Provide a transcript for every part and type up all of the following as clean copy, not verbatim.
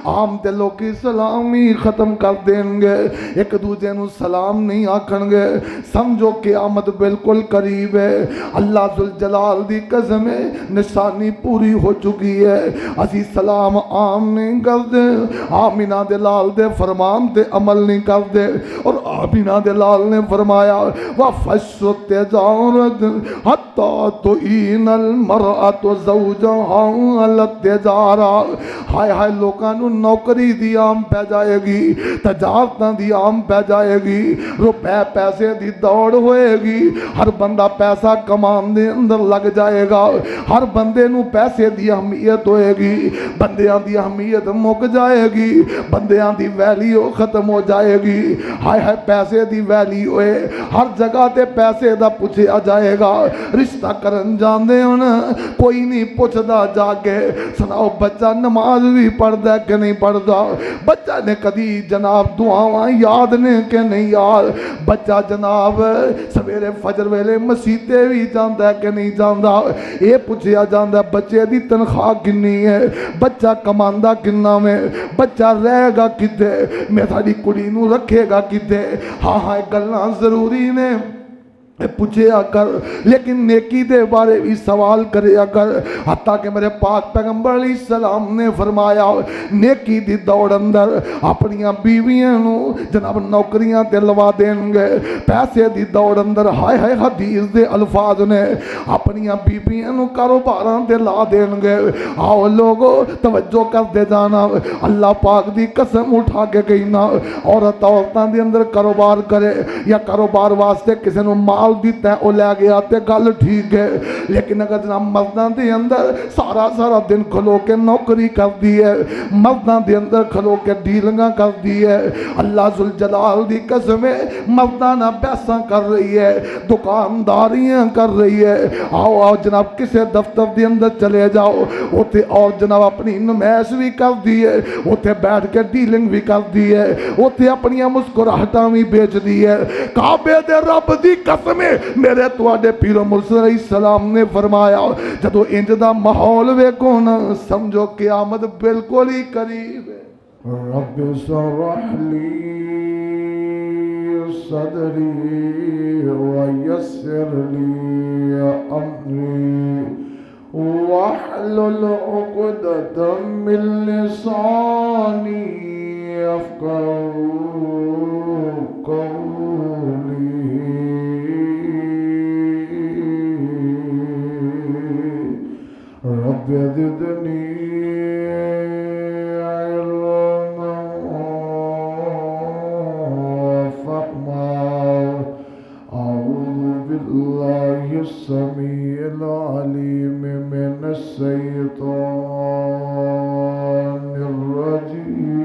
عام تے لوکی سلام ہی ختم کر دیں گے، ایک دوسرے نو سلام نہیں آکھن گے، سمجھو قیامت بالکل قریب ہے۔ اللہ ذوالجلال دی قسم ہے، نشانی پوری ہو چکی ہے۔ اسی سلام عام نہیں کر دے، آمینہ دے لال دے فرمان دے عمل نہیں کر دے، اور آمینہ دے لال نے فرمایا وَفَشُّ التِّجَارَةِ حَتَّى تُعِينَ الْمَرْأَةُ زَوْجَهَا عَلَى التِّجَارَةِ۔ ہائے ہائے لوکاں نو نوکری دی عام پہ جائے گی، تجارتاں دی عام پہ جائے گی، روپے پیسے دی دوڑ ہوئے گی، ہر بندہ پیسہ کمان دے اندر لگ جائے گا، ہر بندے نو پیسے دی اہمیت ہوئے گی، بندیاں دی اہمیت مک جائے گی، بندیاں دی ویلیو ختم ہو جائے گی۔ ہائے ہائے پیسے دی ویلیو ہے، ہر جگہ تے پیسے دا پوچھا جائے گا۔ رشتہ کرن جاندے ہن کوئی نہیں پوچھدا جا کے سناؤ بچہ نماز بھی پڑھدا ہے کہ نہیں پڑھدا، بچہ نے کدی جناب دعاواں یاد نے کہ نہیں یاد، بچہ جناب سویرے فجر ویلے مسیتے بھی جاندا ہے کہ نہیں جاندا، اے پوچھیا جاندا بچے دی تنخواہ کنی ہے، بچہ کماندا کنا میں، بچہ رہے گا کتے، میں ساری کڑی نو رکھے گا کتے۔ ہاں ہاں گلاں ضروری نے پوچھے کر، لیکن نیکی دے بارے بھی سوال کرے کر، حتیٰ کہ میرے پاک پیغمبر علیہ السلام نے فرمایا نیکی دی دوڑ اندر اپنیاں بیویاں نو جناب نوکریاں تے لوا دیں گے، پیسے دی دوڑ اندر ہائے ہائے حدیث دے الفاظ نے اپنیاں بیویاں نو کاروباراں تے لا دیں گے۔ آؤ لوگو توجہ کر دے جانا، اللہ پاک دی قسم اٹھا کے کہنا عورتاں دے اندر کاروبار کرے یا کاروبار واسطے کسی نو مال دیتا ہے او لے گیا تے گل ٹھیک ہے، لیکن اگر جناب مرداں دے اندر سارا دن کھلو کے نوکری کر دی ہے، مرداں دے اندر کھلو کے ڈیلنگاں کر دی ہے، اللہ ذوالجلال دی قسم ہے مرداں نہ پیسہ کر رہی ہے، دکانداریاں کر رہی ہے۔ آؤ جناب کسے دفتر دے اندر چلے جاؤ اوتے اور جناب اپنی نمائش بھی کر دی ہے، اوتے بیٹھ کے ڈیلنگ بھی کر دی ہے، اوتے اپنیاں مسکراہٹاں بھی بیچ دی ہے۔ کعبے دے رب دی قسم میرے تواڈے پیر و مرشد علیہ السلام نے فرمایا جدو انج دا ماحول ویکھو نا سمجھو قیامت بالکل ہی قریب ہے۔ رب اشرح لی صدری ویسر لی امری واحلل عقدۃ من لسانی یفقهوا قولی۔ رب زدنی علما وفهما۔ اعوذ باللہ السمیع العلیم من الشیطان الرجیم۔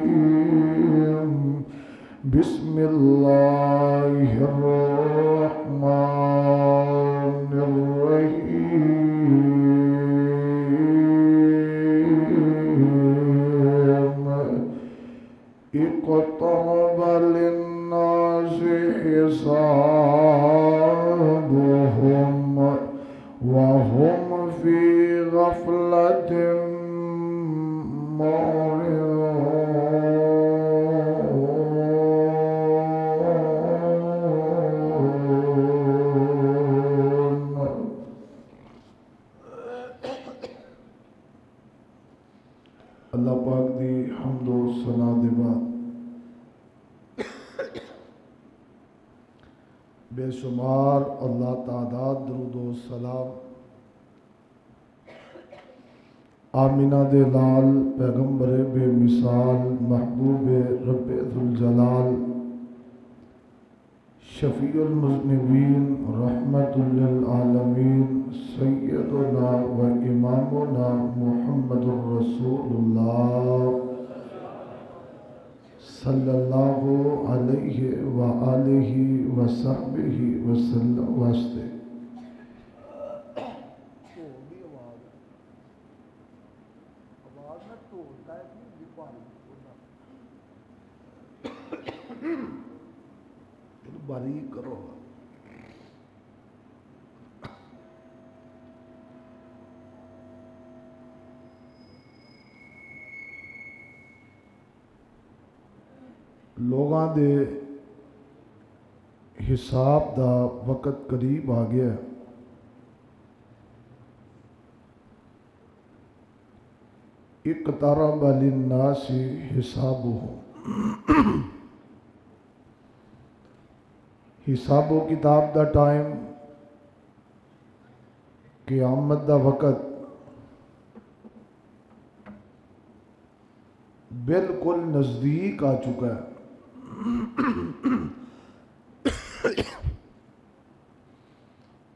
بسم اللہ الرحمن الرحیم۔ اقترب للناس حسابهم وهم في غفلة اللہ پاک دی حمد و ثنا دے بعد بے شمار اللہ تعداد درود و سلام آمینہ دے لال پیغمبر بے مثال محبوب رب ذوالجلال شفیع المذنبین رحمت للعالمین سیدنا و امامنا محمد الرسول اللہ صلی اللہ علیہ وآلہ وصحبہ وسلم واسطے باریک کرو لوگاں دے حساب دا وقت قریب آ گیا ہے۔ اقترب للناس حسابهم، حساب و کتاب دا ٹائم، قیامت دا وقت بالکل نزدیک آ چکا ہے۔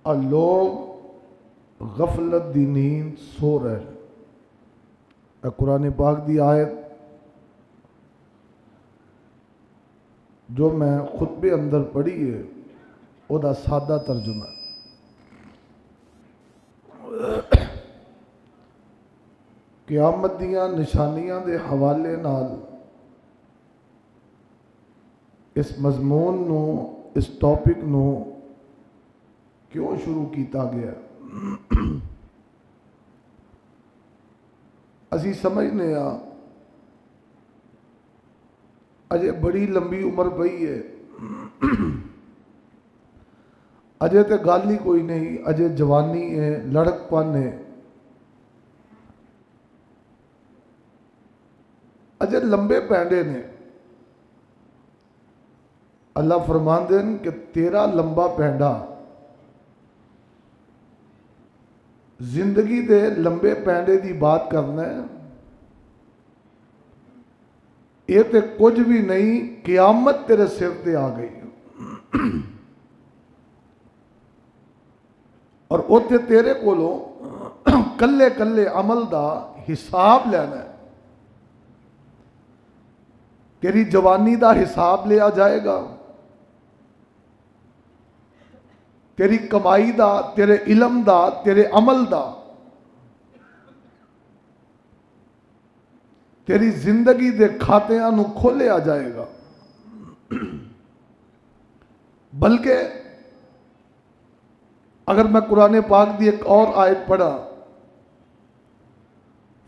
اور لوگ غفلت دی نیند سو رہے ہیں۔ قرآن پاک دی آیت جو میں خطبے اندر پڑھی ہے وہ دا سادہ ترجمہ ہے۔ قیامت دیاں نشانیاں دے حوالے نال اس مضمون نو، اس ٹاپک نو کیوں شروع کیتا گیا؟ اسی سمجھنے اجے بڑی لمبی عمر پئی ہے، اجے تے گل ہی کوئی نہیں، اجے جوانی ہے، لڑک پن ہے، اجے لمبے پینڈے نے۔ اللہ فرماندے ہیں کہ تیرا لمبا پینڈا زندگی دے لمبے پینڈے دی بات کرنا ہے، یہ تے کچھ بھی نہیں، قیامت تیرے سر تے آ گئی اور اوتے تیرے کولوں کلے کلے عمل دا حساب لینا ہے۔ تیری جوانی دا حساب لیا جائے گا، تیری کمائی دا، تیرے علم دا، تیرے عمل دا، تیری زندگی دے کھاتیاں نو کھولیا جائے گا۔ بلکہ اگر میں قرآن پاک دی ایک اور آیت پڑھا،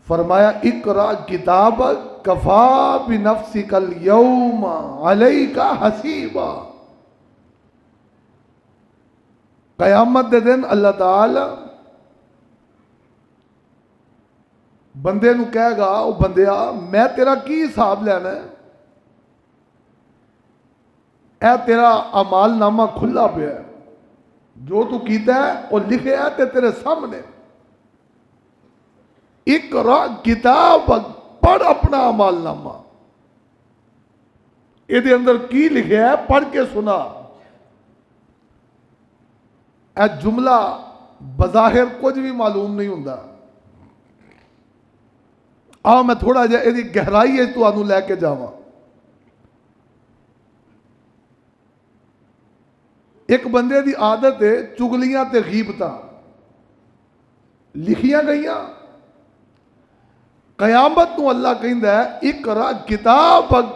فرمایا اقرا کتابک کفا بنفسک اليوم علیک حسیبا۔ قیامت دے دن اللہ تعالی بندے نو کہے گا، او بندیا میں تیرا کی حساب لینا ہے؟ اے تیرا اعمال نامہ کھلا پیا ہے، جو تو کیتا ہے وہ لکھے ہے تے تیرے سامنے۔ اقرا کتابک، پڑھ اپنا اعمال نامہ، یہ دے اندر کی لکھے ہے پڑھ کے سنا۔ اے جملہ بظاہر کچھ بھی معلوم نہیں ہوندا، آؤ میں تھوڑا جا یہ گہرائی ہے تو آنو لے کے جاواں۔ ایک بندے دی عادت ہے چگلیاں تے غیبتاں لکھیاں گئیاں، قیامت نو اللہ کہندا ہے اقرا کتابک،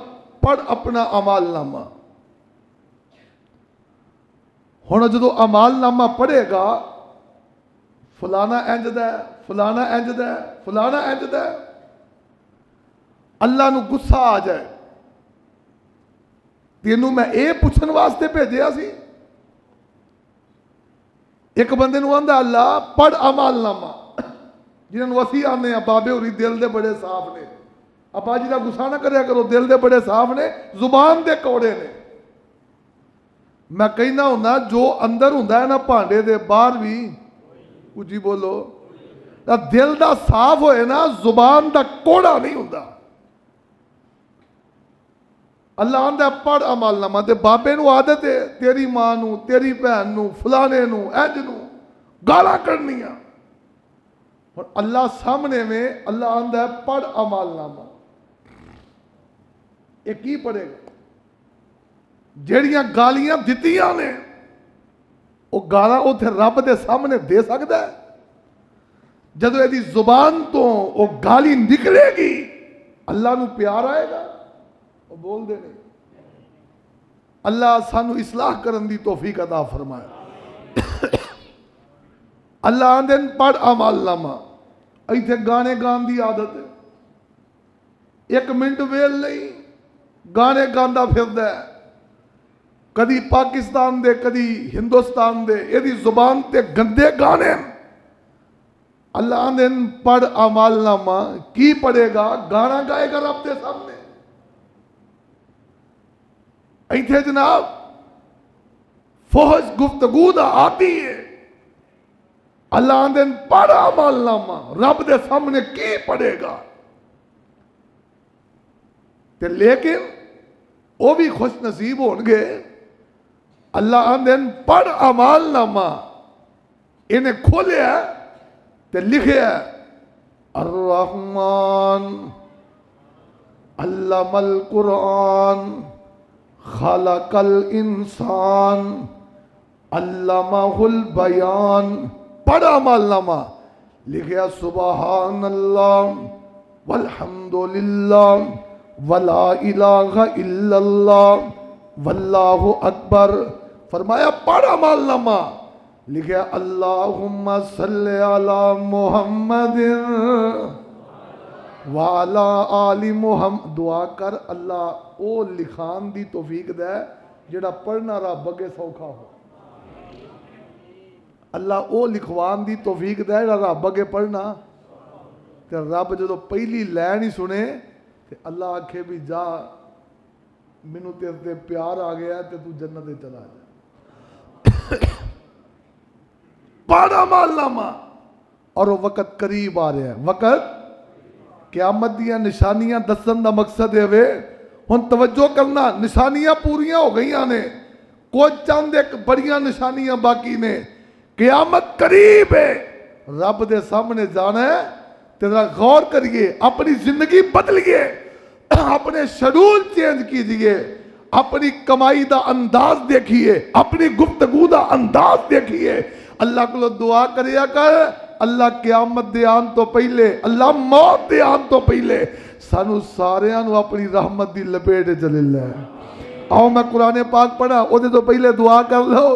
پڑھ اپنا اعمال نامہ۔ ہن جدو اعمال نامہ پڑھے گا، فلانا انج دا ہے، فلانا انج دا ہے، فلانا انج دا ہے، اللہ نو غصہ آ جائے، تینوں میں اے پوچھن واسطے بھیجیا سی؟ ایک بندے نو آندا اللہ پڑھ اعمال نامہ، جنہوں نے اسی آنے ہیں بابے ہوری دل دے بڑے صاف نے، ابا جی دا غصہ نہ کریا کرو، دل دے بڑے صاف نے، زبان دے کوڑے نے۔ میں کہنا ہونا جو اندر ہوندا ہے نا پانڈے دے، باہر بھی اچھی بولو، دل دا صاف ہوئے نا زبان دا کوڑا نہیں ہوندا۔ اللہ آندا پڑھ عمل نامہ، تے بابے نو عادت ہے تیری ماں نو، تیری بہن نو، فلانے نو، انج نو گالاں کرنیاں، اور اللہ سامنے میں اللہ آندا ہے پڑھ عمل نامہ۔ یہ کی پڑھے گا؟ جیڑیاں گالیاں دتیاں نے وہ گالاں اوتھے رب دے سامنے دے سکدا ہے؟ جدو یہ زبان تو وہ گالی نکلے گی اللہ نو پیار آئے گا؟ وہ بول دے نہیں۔ اللہ سانو اصلاح کرن دی توفیق عطا فرمائے۔ اللہ آندے پڑھ اعمال نامہ، ایتھے گانے گان دی عادت ہے، ایک منٹ ویل نہیں، گانے گاندا پھردا ہے، کدی پاکستان دے کدی ہندوستان دے، یہ زبان تے گندے گانے۔ اللہ آندے پڑھ اعمال نامہ، کی پڑھے گا؟ گانا گائے گا رب دے سامنے۔ ایتھے جناب فحش گفتگو دا آتی ہے، اللہ آندے پڑھ اعمال نامہ، رب دے سامنے کی پڑھے گا؟ تے لیکن وہ بھی خوش نصیب ہونگے، اللہ آندے پڑھ اعمال نامہ، انہیں کھولیا تے لکھیا الرحمن علم القرآن خلق الانسان علمہ البیان۔ پڑھ اعمال نامہ، لکھیا سبحان اللہ والحمدللہ ولا الہ الا اللہ واللہ اکبر۔ فرمایا پڑھ اعمال نامہ، لکھیا اللہم صلی علی محمد وعلا آل محمد۔ دعا کر اللہ او لکھان دی توفیق دے جڑا پڑھنا رب اگے سوکھا ہو، اللہ او لکھوان دی توفیق دے جڑا رب اگے پڑھنا تے رب جدو پہلی لین ہی سنے تے اللہ آکھے بھی جا مینوں تیرے پیار آ گیا تے تو جنت چلا جا۔ پڑھ اعمال نامہ، اور وہ وقت قریب آ رہا ہے، وقت قیامت دیاں نشانیاں دسن دا مقصد ہے وے ہن توجہ کرنا، نشانیاں پوریاں ہو گئیاں نے، کچھ چند ایک بڑیاں نشانیاں باقی نے، قیامت قریب ہے، رب دے سامنے جانا ہے، تیرا غور کریے، اپنی زندگی بدلیے، اپنے شیڈول چینج کیجئے، اپنی کمائی دا انداز دیکھیے، اپنی گفتگو دا انداز دیکھیے، اللہ کو دعا کریا کر اللہ قیامت دے آن تو پہلے، اللہ موت دے آن تو پہلے سانو ساریاں اپنی رحمت دی لپیٹ چلے لے۔ آؤ میں قرآن پاک پڑھا، او دے تو پہلے دعا کر لو،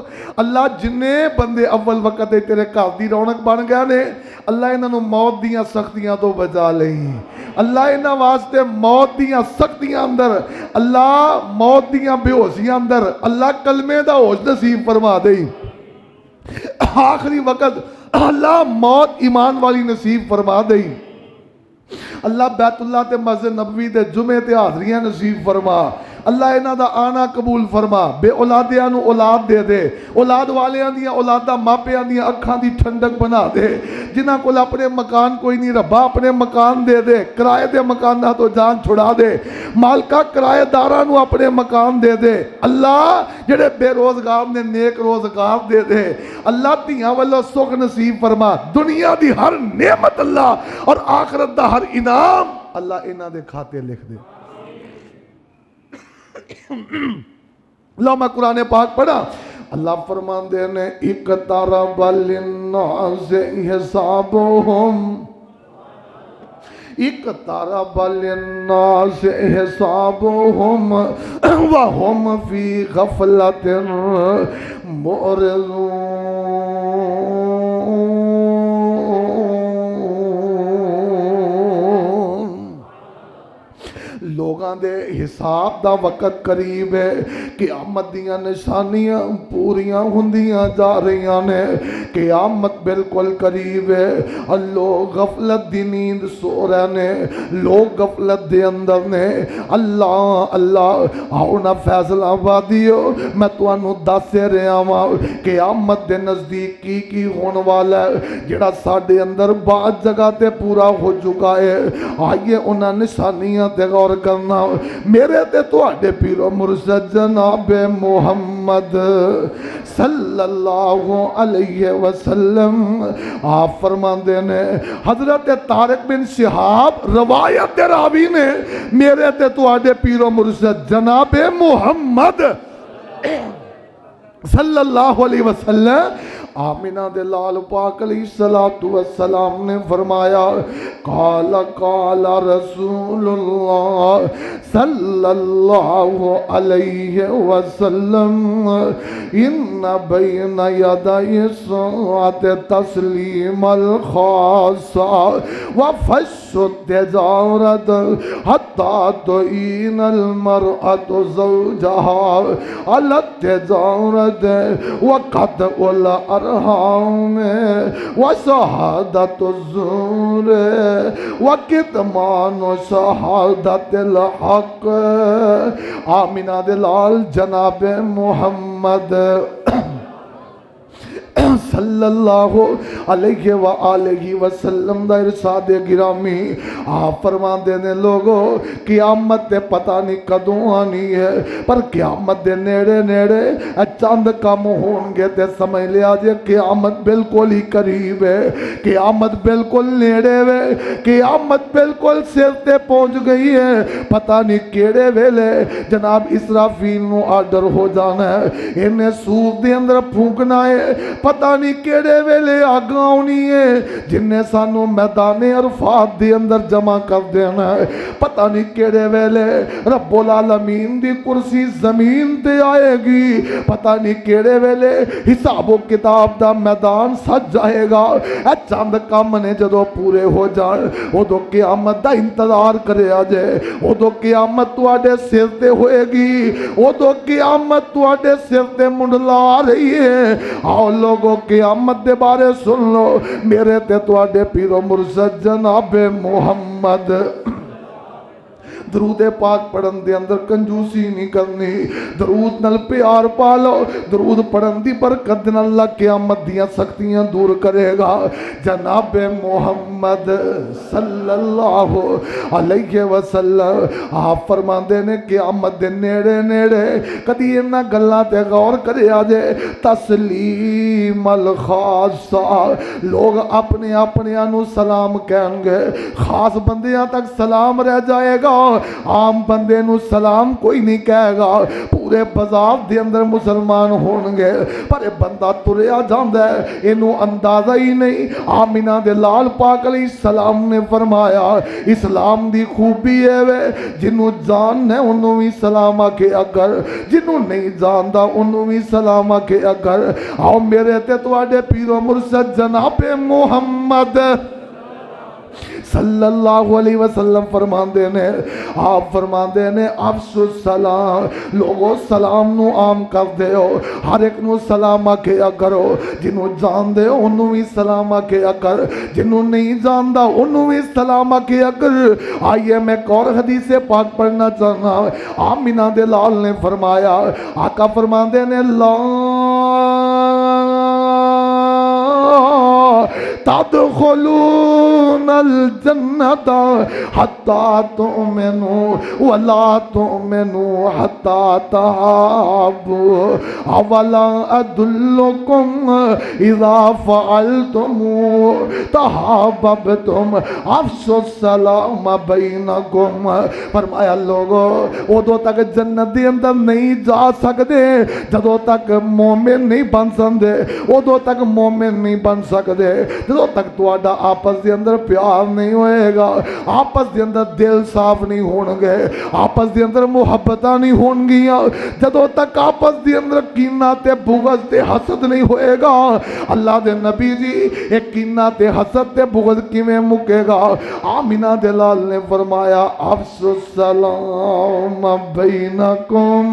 اللہ جنے بندے اول وقت تیرے گھر دی رونق بن گئے نے، اللہ انہاں موت دیاں سختیاں تو بچا لیں، اللہ انہاں واسطے موت دیاں سختیاں اندر، اللہ موت دیاں بے ہوشیاں اندر اللہ کلمے دا ہوش نصیب فرما دیں، آخری وقت اللہ موت ایمان والی نصیب فرما دیں، اللہ بیت اللہ تے مسجد نبوی تے جمعے تے حاضریاں نصیب فرما، اللہ انہاں دا آنا قبول فرما، بے اولادیاں نو اولاد دے دے، اولاد والیاں دیاں اولادہ ماپیاں دیاں اکھاں دی ٹھنڈک بنا دے، جنہاں کول اپنے مکان کوئی نہیں ربا اپنے مکان دے دے، کرائے دے مکانہ تو جان چھڑا دے، مالکہ کرائے داراں نو اپنے مکان دے دے، اللہ جڑے بے روزگار نے نیک روزگار دے دے، اللہ دیاں واللہ سکھ نصیب فرما، دنیا دی ہر نعمت اللہ اور آخرت دا ہر انعام اللہ انہاں دے کھاتے لکھ دے۔ لو میں قرآن پاک پڑھا، اللہ فرماندے نے اقترب للناس حسابهم اقترب للناس حسابهم وهم في غفلة معرضون۔ لوگاں دے حساب دا وقت قریب ہے، قیامت دیاں نشانیاں پوریاں ہوندیاں جا رہیاں نے، قیامت بالکل قریب ہے، اور لوگ غفلت دی نیند سو رہے نے، لوگ غفلت دے اندر نے، اللہ اللہ آؤ نہ فیصلہ آبادیو میں تو انہوں دس سے رہا ہوں قیامت دے نزدیک کی ہون والا ہے، جڑا ساڑھے اندر بعض جگہ تے پورا ہو چکا ہے، آئیے انہاں نشانیاں تے غور کرنا، میرے تے تو آڈے پیرو مرشد جناب محمد صلی اللہ علیہ وسلم آپ فرماندے نے، حضرت طارق بن شہاب روایت راوی نے، میرے تے تو آڈے پیرو مرشد جناب محمد صلی اللہ علیہ وسلم آمینہ دے لال پاک علیہ السلام نے فرمایا قال قال رسول اللہ صلی اللہ علیہ وسلم ان بین یدی الساعۃ تسلیم الخاصہ وفش التجارت حتی تعین المرأة زوجها علی التجارت وقطع الارحام وشہادت الزور وکتمان شہادت الحق۔ آمینہ دلال جناب محمد صلی اللہ علیہ وآلہ وسلم دا ارشاد گرامی آپ فرمان دینے لوگوں قیامت تے پتہ نہیں کدوں آنی ہے پر قیامت دے نیڑے نیڑے چند کم ہون گے تے سمجھ لیا جے قیامت بالکل ہی قریب ہے، قیامت بالکل نیڑے وے، قیامت بالکل سر تے پہنچ گئی ہے۔ پتہ نہیں کیڑے ویلے جناب اسرافیل نو آرڈر ہو جانا ہے، انہیں سور دے اندر پھونکنا ہے، پتہ نہیں کیڑے ویلے آگاں ہونی ہے جنہیں سانو میدان عرفات دے اندر جمع کر دینا ہے، پتہ نہیں کیڑے ویلے رب العالمین دی کرسی زمین تے آئے گی، پتہ نہیں کیڑے ویلے حساب و کتاب دا میدان سج جائے گا۔ اے چند کام نے جدو پورے ہو جان وہ دو قیامت دا انتظار کرے آجے، وہ دو قیامت تو آڈے سر تے ہوئے گی، وہ دو قیامت تو آڈے سر تے منڈلا رہی ہے۔ آؤ لوگوں قیامت دے بارے سن لو، میرے تے تو آڈے پیر و مرشد جناب محمد درود پاک پڑھن دے اندر کنجوسی نہیں کرنی، درود نل پیار پالو، درود پڑھن دی برکت نال اللہ قیامت دیاں سختیاں دور کرے گا۔ جناب محمد صلی اللہ علیہ وسلم آپ فرماندے نے قیامت دے نیڑے نیڑے کدی انہاں گلاں تے غور کرے آجے تسلیم الخاصہ، لوگ اپنے اپنے انو سلام کہیں گے، خاص بندیاں تک سلام رہ جائے گا، عام بندے نو سلام کوئی نہیں کہے گا۔ پورے بازار دے اندر مسلمان ہون گے پر بندہ تریا جاندا ہے اینو اندازہ ہی نہیں۔ آمینہ دے لال پاک علیہ السلام نے فرمایا اسلام دی خوبی ہے وے جنوں جان ہے انہوں بھی سلام آکے اگر، جنوں نہیں جاندا انہوں بھی سلام آکے اگر۔ آؤ میرے تے تواڈے پیر و مرشد جناب محمد صلی اللہ علیہ وسلم فرمان دینے، آپ فرمان دینے افشو السلام، لوگوں سلام نو عام کر دے ہو، ہر ایک نو سلام آکھیا کرو، جنہوں جان دے ہو انہوں بھی سلام آکھیا کر، جنہوں نہیں جان دا انہوں بھی سلام آکھیا کر۔ آئیے میں ایک اور حدیث پاک پڑھنا چاہنا، آمینہ دے لال نے فرمایا، آقا فرمان دینے تدخلون الجنت حتی تؤمنوا ولا تؤمنوا حتی تحابوا اولا ادلکم اذا فعلتم تحاببتم افشوا السلام بینکم۔ فرمایا لوگو ادو تک جنت دی اندر نہیں جا سکتے جدو تک مومن نہیں بن سکتے، ادو تک مومن نہیں بن سکتے جدو تک تواڈا آپس دے اندر پیار نہیں ہوئے گا، آپس دے اندر دل صاف نہیں ہون گے، آپس دے اندر محبتاں نہیں ہون گیاں، جدو تک آپس دے اندر کینہ تے بغض تے حسد نہیں ہوئے گا۔ اللہ دے نبی جی ایک کینہ تے حسد تے بغض کیویں مکے گا؟ آمینہ دلال نے فرمایا افشوا السلام بینکم،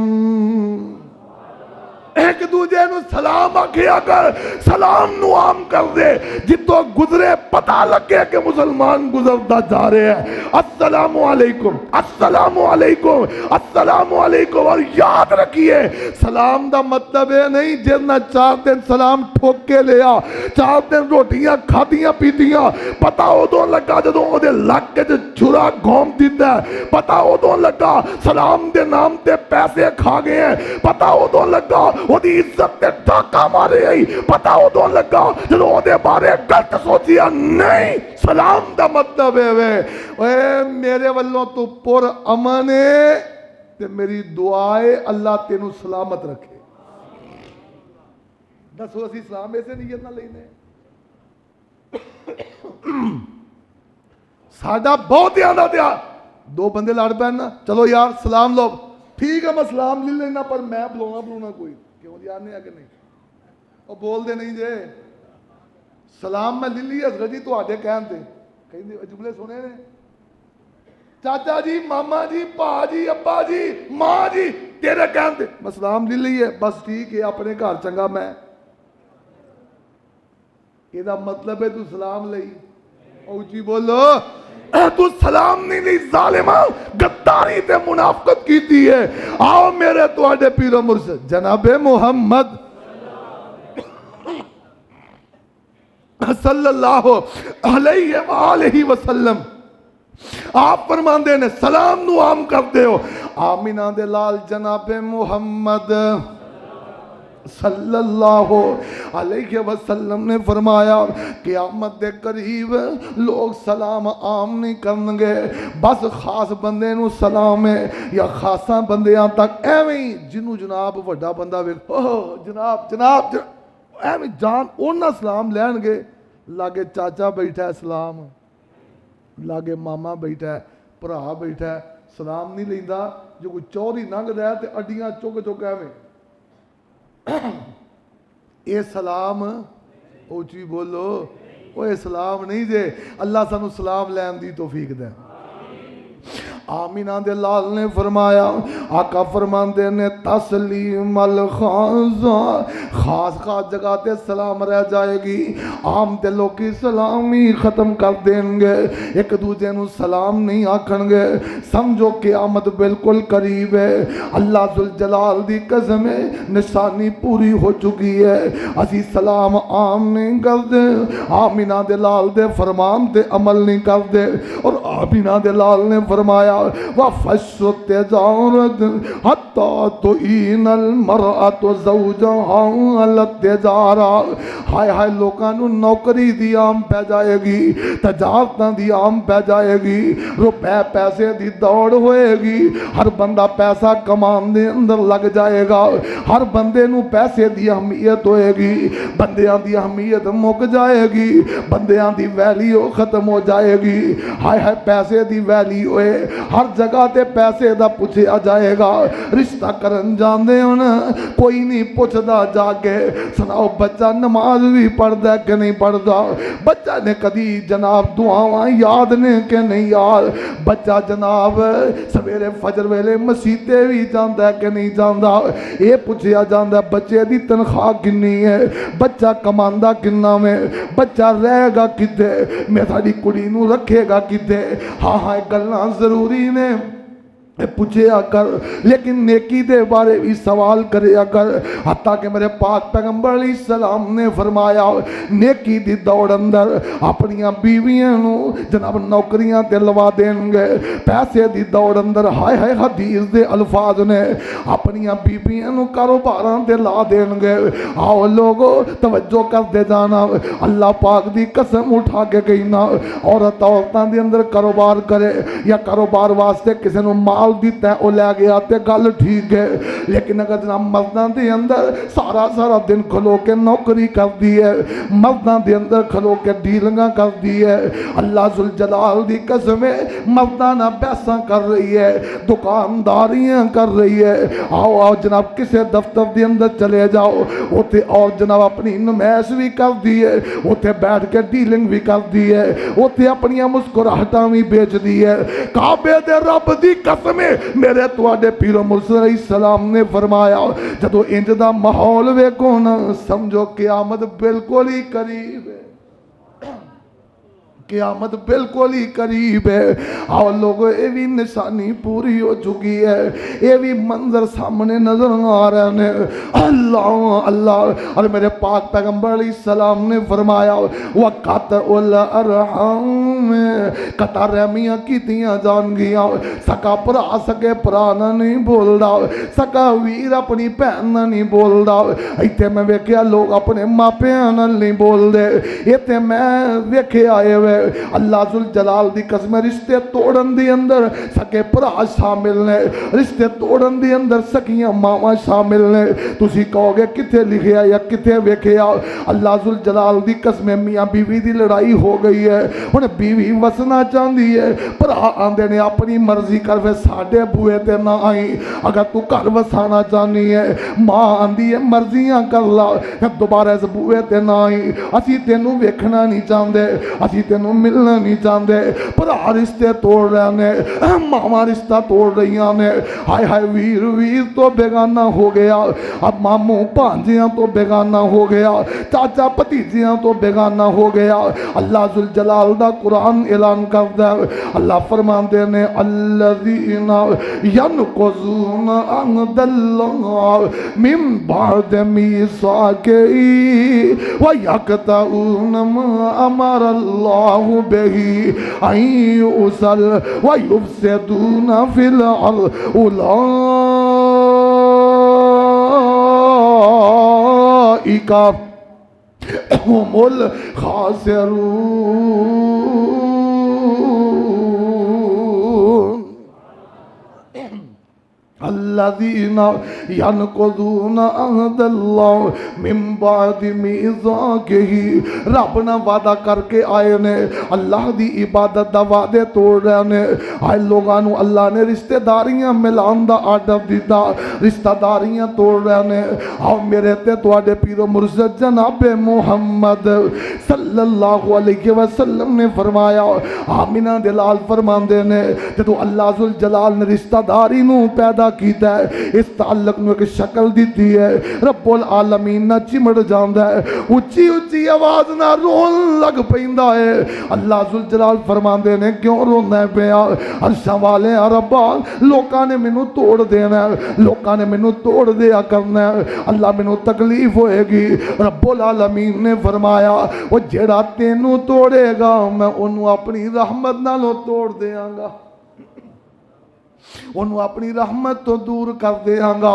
ایک دوجے نو سلام آکھیا کر، سلام نو عام کر دے، جتو گزرے پتہ لگے کہ مسلمان گزرتا جا رہے ہیں السلام علیکم السلام علیکم السلام علیکم۔ اور یاد رکھیے سلام دا مطلب ہے نہیں جنہ 4 دن سلام ٹھوک کے لیا، 4 دن روٹیاں کھادیاں پیتیاں، پتہ ادوں لگا جدوں او دے لک وچ چھرا گھوم دیتا ہے، پتہ ادوں لگا سلام دے نام تے پیسے کھا گئے ہیں، پتہ ادوں لگا وہ دی عزت تے ڈاکہ مارے آئی، پتہ ادوں لگا جدوں او دے بارے غلط سوچیا نہیں۔ سلام دا مطلب ہے اے میرے والوں تو پر امن ہے تے میری دعا ہے اللہ تینوں سلامت رکھے۔ دسو اسی اسلام ایسے نیت نہ لینے ساڈا بہت آدھا دیا دو بندے لڑ پین نا چلو یار سلام لو ٹھیک ہے میں سلام لے لینا پر میں بلاونا کوئی کیوں جی آنے کہ نہیں وہ بول دے نہیں جے سلام میں لے لی حضرت جی تے کہن تے کہیں جملے سنے نے چاچا جی ماما جی پا جی ابا جی ماں جی تیرے کہن تے میں سلام لے لی ہے بس ٹھیک ہے اپنے گھر چنگا میں یہ مطلب ہے تو سلام لئی اونچی بولو تو سلام نہیں لی ظالمہ غداری تے منافقت کیتی ہے آؤ میرے تواڈے پیر و مرشد جناب محمد صلی اللہ علیہ وآلہ وسلم آپ فرماندے نے سلام نو عام کرتے ہو آمینہ دے لال جناب محمد صلی اللہ علیہ وسلم نے فرمایا قیامت دے قریب لوگ سلام عام نہیں کرن گے بس خاص بندے نو سلام ہے یا خاصا بندیاں تک ایویں جنوں جناب وڈا بندہ ویکھ جناب جناب ایویں جان اونا سلام لین گے لاگے چاچا بیٹھا ہے سلام لاگے ماما بیٹھا ہے بھرا بیٹھا ہے سلام نہیں لیندا جو کوئی چوری لنگ رہا ہے تے اڈیاں چک چک ایویں اے سلام اوچی بولو اے سلام نہیں دے اللہ سانو سلام لین دی توفیق دے آمینہ دے لال نے فرمایا آقا فرماندے نے تسلیم الخاص خاص خاص جگہ تے سلام رہ جائے گی عام تے لوکی سلامی ختم کر دیں گے ایک دوجے نو سلام نہیں آکھن گے سمجھو قیامت بالکل قریب ہے اللہ ذوالجلال دی قسم ہے نشانی پوری ہو چکی ہے اسی سلام عام نہیں کر دے آمینہ دے لال دے فرمان تے عمل نہیں کر دے اور آمینہ دے لال نے فرمایا وَفَشُّ التِّجَارَةِ حَتَّى تُعِينَ الْمَرْأَةُ زَوْجَهَا عَلَى التِّجَارَةِ ہائے ہائے لوکاں نو نوکری دی عام پہ جائے گی تجارتاں دی عام پہ جائے گی روپے پیسے دی دوڑ ہوئے گی ہر بندہ پیسہ کمان دے اندر لگ جائے گا ہر بندے نو پیسے دی اہمیت ہوئے گی بندیاں دی اہمیت مک جائے گی بندیاں دی ویلیو ختم ہو جائے گی ہائے ہائے پیسے دی ویلیو ہوئے ہر جگہ تے پیسے دا پوچھا جائے گا رشتہ کرن جاندے ہن کوئی نہیں پوچھدا جا کے سناؤ بچہ نماز بھی پڑھدا ہے کہ نہیں پڑھدا بچہ نے کدی جناب دعاواں یاد نے کہ نہیں یاد بچہ جناب سویرے فجر ویلے مسیتے بھی جاندا ہے کہ نہیں جاندا اے پوچھا جاندا بچے دی تنخواہ کنی ہے بچہ کماندا کنا میں بچہ رہے گا کتے میں ساری کڑی نو رکھے گا کتے ہاں ہاں گلاں ضروری نے پوچھے کر لیکن نیکی دے بارے بھی سوال کرے کر حتیٰ کہ میرے پاک پیغمبر علیہ السلام نے فرمایا نیکی دی دوڑ اندر اپنیاں بیویاں نو جناب نوکریاں تے لوا دیں گے پیسے دی دوڑ اندر ہائے ہائے حدیث دے الفاظ نے اپنیاں بیویاں نو کاروباراں تے لا دیں گے آؤ لوگو توجہ کر دے جانا اللہ پاک دی قسم اٹھا کے کہنا عورتاں دے اندر کاروبار کرے یا کاروبار واسطے کسی نو مال دیتا ہے او لے گیا تے گل ٹھیک ہے لیکن اگر جناب مرداں دے اندر سارا دن کھلو کے نوکری کر دی ہے مرداں دے اندر کھلو کے ڈیلنگاں کر دی ہے اللہ ذوالجلال دی قسم ہے مرداں نہ پیسہ کر رہی ہے دکانداریاں کر رہی ہے آؤ جناب کسے دفتر دے اندر چلے جاؤ اوتے اور جناب اپنی نمائش بھی کر دی ہے اوتے بیٹھ کے ڈیلنگ بھی کر دی ہے اوتے اپنیاں مسکراہٹاں بھی بیچ دی ہے کعبے دے رب دی قسم میرے تواڈے پیر و مرشد علیہ السلام نے فرمایا جدو انج دا ماحول ویکھو نا سمجھو قیامت بالکل ہی قریب ہے قیامت بالکل ہی قریب ہے اور لوگوں یہ بھی نشانی پوری ہو چکی ہے یہ بھی منظر سامنے نظر آ رہے ہیں اللہ اللہ اور میرے پاک پیغمبر علیہ السلام نے فرمایا وَقَطْعُ الْأَرْحَامِ میں قطع رحمیاں کیتیاں جان گیاں سکا بھرا سکے بھرا نہ نہیں بولدا سکا ویر اپنی بہن نہ نہیں بولدا ایتھے میں ویکھیا لوگ اپنے ماپیاں نال نہیں بول دے ایتھے میں ویکھے آئے ہوئے اللہ ذوالجلال دی قسم رشتے توڑن دی اندر سکے بھرا شامل نے رشتے توڑن دی اندر سکیاں ماواں شامل نے تسی کہو گے کتے لکھیا یا کتے ویکھیا اللہ ذوالجلال دی قسم میاں بیوی دی لڑائی ہو گئی ہے ہن بیوی وسنا چاہندی ہے بھرا آندے نے اپنی مرضی کر وے ساڈے بوئے تے نہ آئی اگر تو گھر وسانا چاہنی ہے ماں آندی ہے مرضیاں کر لا دوبارہ اس بوئے تے نہ آئی اسی تینوں ویکھنا نہیں چاہندے اسی تینوں ملنا نہیں چاہندے بھرا رشتے توڑ رہے نے ماواں رشتہ توڑ رہیاں نے ہائے ہائے ویر ویر تو بیگانہ ہو گیا اب ماموں بھانجیاں تو بیگانہ ہو گیا چاچا بھتیجیاں تو بیگانہ ہو گیا اللہ ذوالجلال دا قرآن اعلان کردا ہے اللہ فرماندے نے الذین ینقضون عہد اللہ من بعد میثاقہ ویقطعون ما امر اللہ بہ ان یوصل ویفسدون فی الارض اولئک هم الخاسرون الذین ینقضون عہد اللہ من بعد میثاقہ رب نہ وعدہ کر کے آئے نے اللہ دی عبادت دا وعدے توڑ رہے نے آئے لوگانو اللہ نے رشتہ داریاں ملان دا آڈر دیتا رشتہ داریاں توڑ رہے نے آؤ میرے تے تواڈے پیر و مرشد جناب محمد صلی اللہ علیہ وسلم نے فرمایا آمینہ دلال فرماندے نے جدو اللہ ذوالجلال نے رشتہ داری نو پیدا کیتا ہے اس تعلق نو ایک شکل دیتی ہے رب العالمین نہ چمڑ جاندا ہے اچھی اچھی آواز نہ رون لگ پیندا ہے اللہ ذوالجلال فرماندے نے کیوں روندا ہے پیا عرشاں والے ربا لوکاں نے مینوں توڑ دینا ہے لوکاں نے مینوں توڑ دیا کرنا ہے اللہ مینوں تکلیف ہوئے گی رب العالمین نے فرمایا وہ جیڑا تینوں توڑے گا میں انہوں اپنی رحمت نالوں توڑ دیاں گا انہوں اپنی رحمت تو دور کر دیاں گا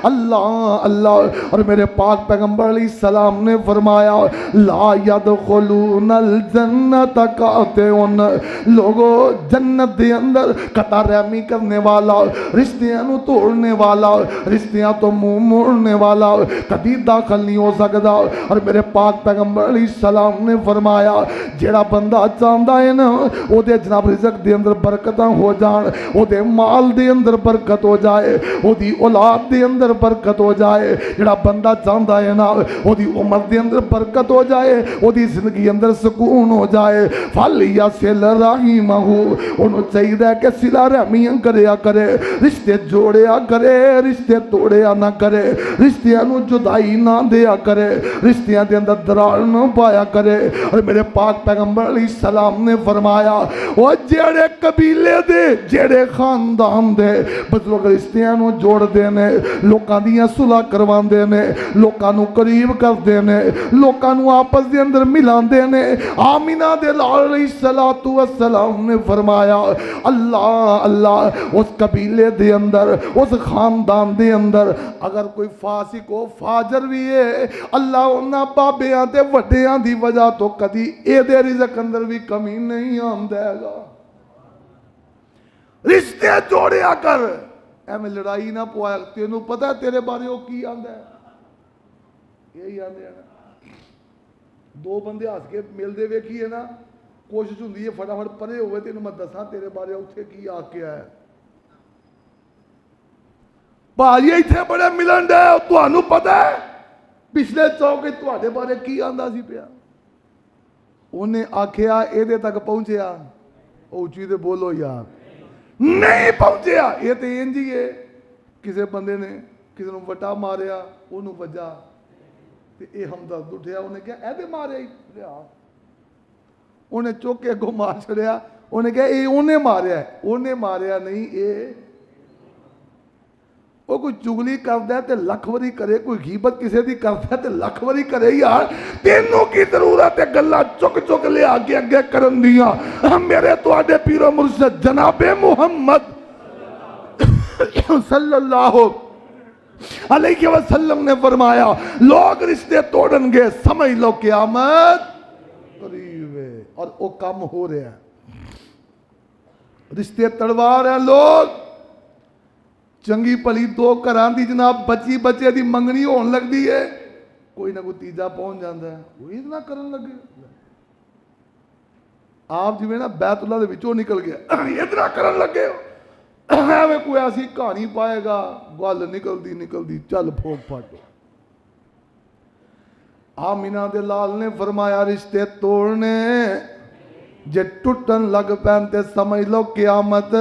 اللہ اللہ اور میرے پاک پیغمبر علیہ السلام نے فرمایا لا یدخلون الجنت قاطعون لوگوں جنت دے اندر قطع رحمی کرنے والا رشتیاں نو توڑنے والا رشتیاں تو منہ موڑنے والا کبھی داخل نہیں ہو سکتا اور میرے پاک پیغمبر علیہ السلام نے فرمایا جیڑا بندہ چاہندا ہے نا او دے جناب رزق دے اندر برکتاں ہو جان او دے مال دے اندر برکت ہو جائے او دی اولاد دے اندر برکت ہو جائے جڑا بندہ چاہندا ہے نا او دی عمر دے اندر برکت ہو جائے او دی زندگی اندر سکون ہو جائے فلیصل رحمہ انہوں چاہیے کہ صلہ رحمیاں کریا کرے رشتے جوڑیا کرے رشتے توڑیا نہ کرے رشتیاں نو جدائی نہ دیا کرے رشتیاں دے اندر درار نہ پایا کرے اور میرے پاک پیغمبر علیہ السلام نے فرمایا او جڑے قبیلے دے جڑے خاندان دے بزرگ رشتیاں نو جوڑ دینے لوکاں دیاں صلح کروان دینے لوکاں نو قریب کر دینے لوکاں نو آپس دے اندر ملان دینے آمینہ دے لال علیہ السلام نے فرمایا اللہ اللہ اس قبیلے دے اندر اس خاندان دے اندر اگر کوئی فاسق و فاجر بھی ہے اللہ انہاں بابیاں تے وڈیاں دی وجہ تو کدی اے دے رزق اندر بھی کمی نہیں آن دے گا رشتے جوڑیا کر اے میں لڑائی نہ پوایا تینوں پتہ ہے تیرے بارے وہ کی آندا ہے یہی آندے ہیں نا دو بندے ہس کے ملدے ویکھیے نا کوشش ہوندی ہے فٹافٹ پرے ہوئے تینوں میں دساں تیرے بارے اتھے کی آ کے ہے بھائی ایتھے بڑے ملن دے تانوں پتہ ہے پچھلے چوکے تواڈے بارے کی آندا سی پیا انہیں آکھیا اے دے تک پہنچیا اونچی تے بولو یار نہیں پہنچیا یہ تو انج ہی ہے کسی بندے نے کسی نے وٹا ماریا انہوں وجہ تے اے ہمدرد اٹھیا انہیں کہا اے دے ماریا ہی انہیں چوکے کو مار چھڑیا انہیں کہا اے انہیں ماریا ہے انہیں ماریا نہیں اے وہ کوئی چگلی کرتا ہے تے لکھ واری کرے, کوئی غیبت کسی دی کرتا ہے تے لکھ واری کرے. یار تینوں کی ضرورت ہے گلاں چک چک لے آگے اگے کرن دیاں. میرے تواڈے پیر و مرشد جناب محمد صلی اللہ علیہ وسلم نے فرمایا لوگ رشتے توڑن گے, سمجھ لو قیامت قریب ہے. اور وہ کام ہو رہا ہے, رشتے تڑوا رہے ہیں لوگ. چنگی پلی دو گھران دی جناب بچی بچے دی منگنی ہون لگ دی ہے, کوئی نہ کوئی تیجا پہنچ جاندہ ہے, کوئی اتنا کرن لگے. آپ جو نا بیت اللہ دے وچوں نکل گیا اتنا کرن لگے میں کوئی ایسی کہانی پائے گا, گل نکل دی چل پھوک پھاٹو. آمینہ دے لال نے فرمایا رشتے توڑنے جے ٹوٹن لگ پہنتے سمجھ لو قیامت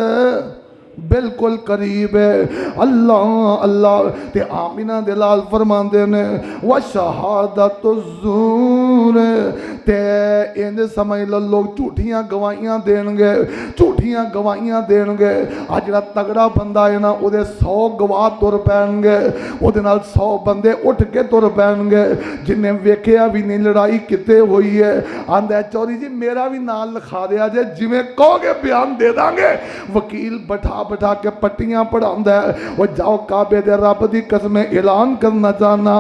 بالکل قریب ہے. اللہ اللہ تے آمینہ دلال فرمان دے نے وَشَہَادَةُ الزُّورِ تے انج سمجھ لو لوگ جھوٹیاں گواہیاں دین گے, جھوٹیاں گواہیاں دین گے. آج جڑا تگڑا بندہ ہے نا او دے 100 گواہ تر پین گے, او دے نال 100 بندے اٹھ کے تر پین گے. جنہیں ویکھیا بھی نہیں لڑائی کتے ہوئی ہے آندہ چوری جی میرا بھی نال لکھا دیا جے جویں کہو گے بیان دے داں گے. وکیل بٹھا کے پٹیاں پڑھاندہ ہے, وہ جاؤ کعبے دے رب دی قسم اعلان کرنا چاہنا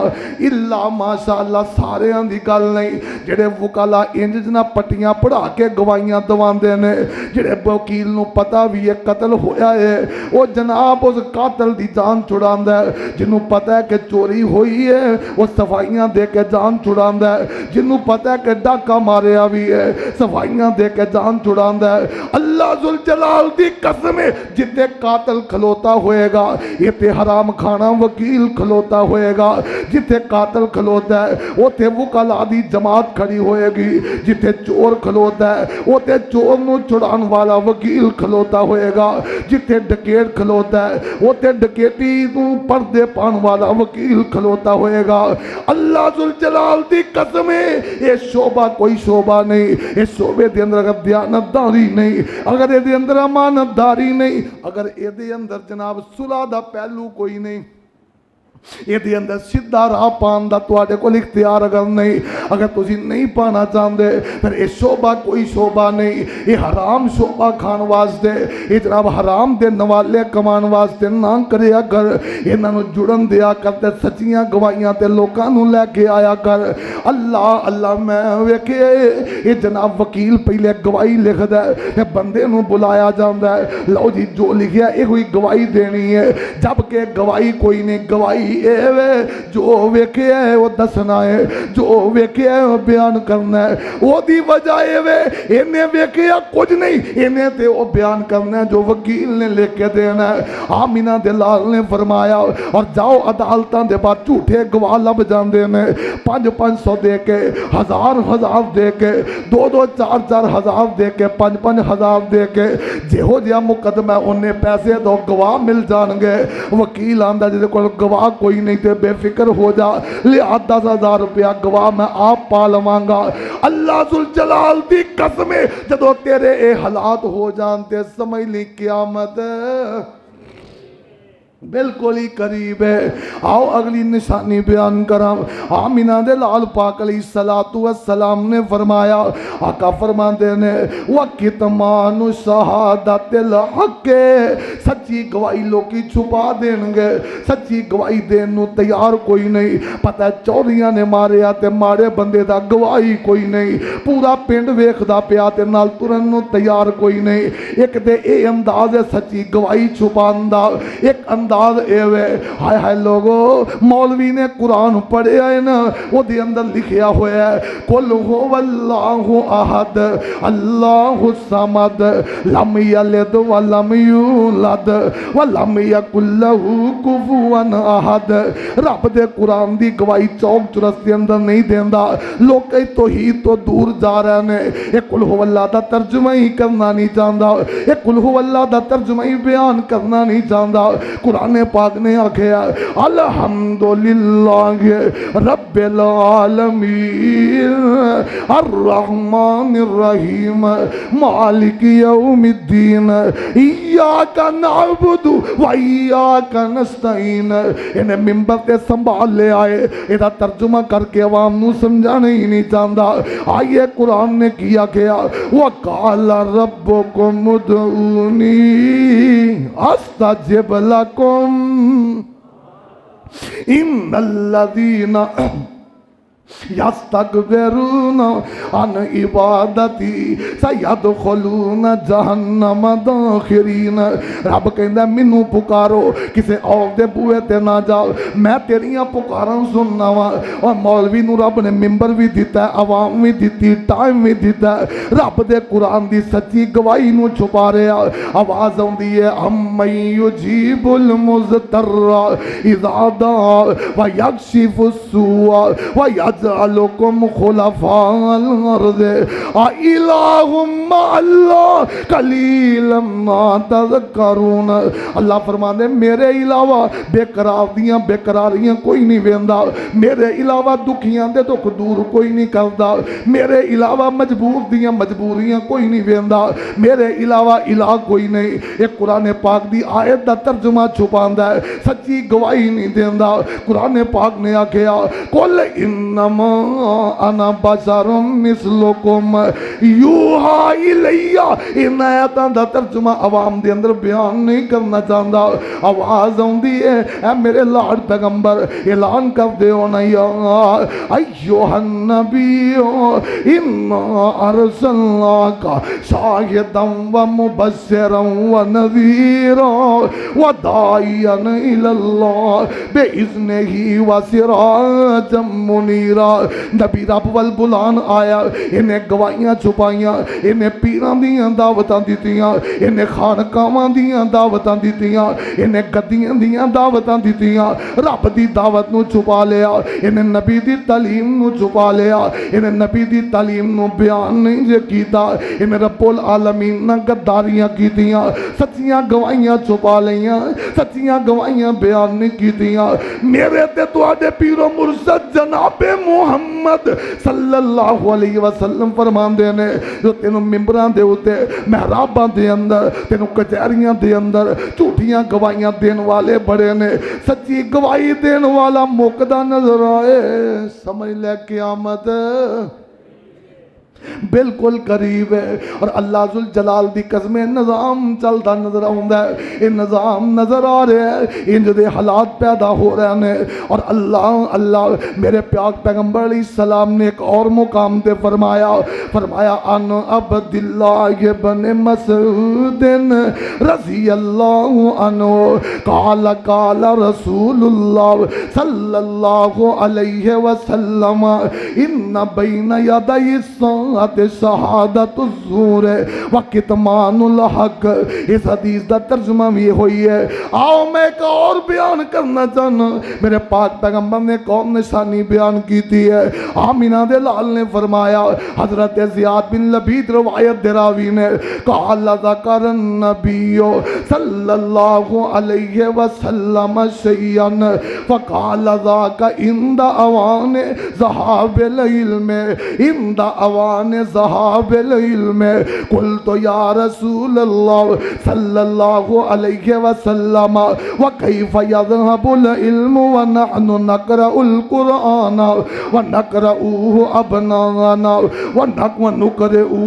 اللہ ماشاءاللہ سارے ہاں دی گل نہیں. جڑے وکالا انج جنا پٹیاں پڑھا کے گواہیاں دواندے نے, جڑے وکیل نو پتہ بھی یہ قتل ہویا ہے وہ جناب اس قاتل دی جان چھڑاندہ ہے. جنوں پتہ ہے کہ چوری ہوئی ہے وہ صفائیاں دے کے جان چھڑاندہ ہے. جنوں پتہ ہے کہ ڈاکہ ماریا بھی ہے صفائیاں دے کے جان چھڑاندہ ہے. اللہ ذوالجلال دی قسم جتے قاتل کھلوتا ہوئے گا یہ تے حرام کھانا وکیل کھلوتا ہوئے گا. جتے قاتل کھلوتا ہے وہ تے وکلا دی جماعت کھڑی ہوئے گی. جتے چور کھلوتا ہے وہ تے چور نو چھڑان والا وکیل کھلوتا ہوئے گا. جتے ڈکیٹ کھلوتا ہے وہ تے ڈکیٹی نو پردے پان والا وکیل کھلوتا ہوئے گا. اللہ ذوالجلال دی قسم یہ شعبہ کوئی شعبہ نہیں, اس شعبے دے اندر اگر دیانتداری نہیں, اگر یہ دے اندر امانتداری نہیں, اگر یہ دے اندر جناب صلح دا پہلو کوئی نہیں, یہ دے اندر سیدھا راہ پان دا تواڈے کول اختیار اگر نہیں, اگر تسی نہیں پانا چاہندے پھر یہ شعبہ کوئی شعبہ نہیں. یہ حرام شعبہ کھان واسطے, یہ جناب حرام دے نوالے کمان واسطے نہ کریا کر. انہاں نو جڑن دیا کرتے سچیاں گواہیاں تے لوکاں نو لے کے آیا کر. اللہ اللہ میں ویکھے یہ جناب وکیل پہلے گواہی لکھدا ہے تے بندے نو بلایا جاندا ہے, لو جی جو لکھیا یہ کوئی گواہی دینی ہے, جبکہ گواہی کوئی نہیں. گواہی جو ویکھیا ہے وہ دسنا ہے, جو ویکھیا ہے وہ بیان کرنا ہے. وہ دی وجہ انہیں ویکھیا کچھ نہیں, انہیں تے وہ بیان کرنا ہے جو وکیل نے لکھ کے دینا ہے. آمینہ دلال نے فرمایا اور جاؤ عدالتاں دے بعد جھوٹے گواہ لب جاندے نے, 500 دے کے 1000 دے کے 2-4 دے کے 5-5 دے کے جہو جہاں مقدمہ انہیں پیسے دو گواہ مل جان گے. وکیل آندہ جیسے کوئی گواہ کوئی نہیں تے بے فکر ہو جا, لیا 10,000 روپیہ گواہ میں آپ پا لوانگا. اللہ ذوالجلال دی قسم جدو تیرے اے حالات ہو جانتے سمجھ لی قیامت بالکل ہی قریب ہے. آؤ اگلی نشانی بیان کرام. آمینہ دے لال پاک علیہ السلام نے فرمایا, آقا فرماندے نے وَكِتْمَانُ شَهَادَةِ الْحَقِّ, سچی گواہی لوکی چھپا دیں گے, سچی گواہی دین نو تیار کوئی نہیں. پتہ چوریاں نے مارے آتے مارے بندے دا گواہی کوئی نہیں, پورا پنڈ ویکھ دا پیا تے نال ترن نو تیار کوئی نہیں. ایک دے اے انداز ہے سچی گواہی چھپان دا, ایک انداز ہائے ہائے لوگو مولوی نے قرآن پڑھے آئے نا وہ دے اندر لکھیا ہویا ہے قُلْ هُوَ اللَّهُ أَحَدٌ اللَّهُ الصَّمَدُ لَمْ يَلِدْ وَلَمْ يُولَدْ وَلَمْ يَكُنْ لَهُ كُفُوًا أَحَدٌ. رب دے قرآن دی گواہی چوک چرس دے اندر نہیں دیندا, لوگ کئی توحید تو دور جا رہے نے. یہ قُلْ هُوَ اللَّهُ دا ترجمہ ہی کرنا نہیں چاہندا, یہ قُلْ هُوَ اللَّهُ دا ترجمہ ہی بیان کرنا نہیں چاہندا. قرآن پاک نے آکھیا الحمدللہ رب العالمین الرحمن الرحیم مالک یوم الدین ایاک نعبد و ایاک نستعین. انہیں ممبر تے سنبھال لے آئے، ادا ترجمہ کر کے عوام نو سمجھانا ہی نہیں چاہتا. آئیے قرآن نے کیا کیا وَقَالَ رَبُّكُمُ ادْعُونِي أَسْتَجِبْ لَكُمْ إِنَّ الَّذِينَ یستکبرون عن عبادتی سیدخلون جہنم داخرین. رب کہندا مینوں پکارو، کسے اور دے بوئے تے نہ جاؤ، میں تیریاں پکاراں سننا وا. اور مولوی نو رب نے ممبر بھی دیتا ہے، عوام بھی دیتی، ٹائم بھی دیتا ہے. رب دے قرآن دی سچی گواہی نو چھپا رہا. آواز آندی ہے امن یجیب المضطر اذا دعا ویکشف السوء وَيَجْعَلُكُمْ خُلَفَاءَ الْأَرْضِ أَإِلَٰهٌ مَّعَ اللَّهِ قَلِيلًا مَّا تَذَكَّرُونَ. اللہ فرماندے میرے علاوہ بے قرار دیاں بے قراریاں کوئی نہیں ویندا، میرے علاوہ دکھیاں دے دکھ دور کوئی نہیں کردا، میرے علاوہ مجبور دیاں مجبوریاں کوئی نہیں ویندا، میرے علاوہ الہ کوئی نہیں. ایک قرآن پاک دی آیت دا ترجمہ چھپاندا ہے، سچی گواہی نہیں دیندا. قرآن پاک نے آکھیا قُلْ انما انا بشر مثلکم یوحا الی. ان آیاتاں دا ترجمہ عوام دے اندر بیان نہیں کرنا چاہتا. آواز آندی ہے اے میرے لاڈ پیغمبر اعلان کر دیو نا یا ایھا النبی انا ارسلناک شاہدا ومبشرا ونذیرا وداعیا الی اللہ باذنہ وسراجا منیرا. نبی رب وال بلان آیا، انہیں گواہیاں چھپائیاں، انہیں پیران دیاں دعوتاں دیتیاں، انہیں خانقاواں دیاں دعوتاں دیتیاں، انہیں گدیاں دیاں دعوتاں دیتیاں. رب دی دعوت نو چھپا لیا، انہیں نبی دی تعلیم نو چھپا لیا، انہیں نبی دی تعلیم نو بیان نہیں جے کیتا. انہیں رب العالمین نہ گداریاں کیتیاں، سچیاں گواہیاں چھپا لیاں، سچیاں گواہیاں بیان نہیں کیتیاں. میرے تے تو آدھے پیرو مرشد جناب محمد صلی اللہ علیہ وسلم فرماندے نے جو تینوں ممبران دے ہوتے محراباں دے اندر تینوں کچہریاں دے اندر جھوٹیاں گواہیاں دین والے بڑے نے، سچی گواہی دین والا موقدہ نظر آئے. سمجھ لے قیامت بالکل قریب ہے. اور اللہ ذوالجلال دی قسم نظام چلتا نظر آتا ہے. یہ نظام نظر آ رہا ہے، انج دے حالات پیدا ہو رہے ہیں. اور اللہ میرے پیاک پیغمبر علیہ السلام نے ایک اور مقام تے فرمایا ان عبد اللہ بن مسعود رضی اللہ عنہ قال قال رسول اللہ صلی اللہ علیہ وسلم ان بین یدی شہادت الزور و کتمان الحق. اس حدیث دا ترجمہ بھی ہوئی ہے. آؤ میں ایک اور بیان کرنا چاہنا. میرے پاک پیغمبر نے کون نشانی بیان کی تھی ہے. آمینہ دے لال نے فرمایا، حضرت زیاد بن لبید روایت دراوی نے قال ذکر النبی صلی اللہ علیہ وسلم شیئا فقال ذاک عند اوان ذهاب العلم عند اوان ذهاب العلم. قلت یا رسول اللہ صلی اللہ علیہ وسلم وکیف یذهب العلم ونحن نقرأ القرآن ونقرأه ابناءنا ونقرأه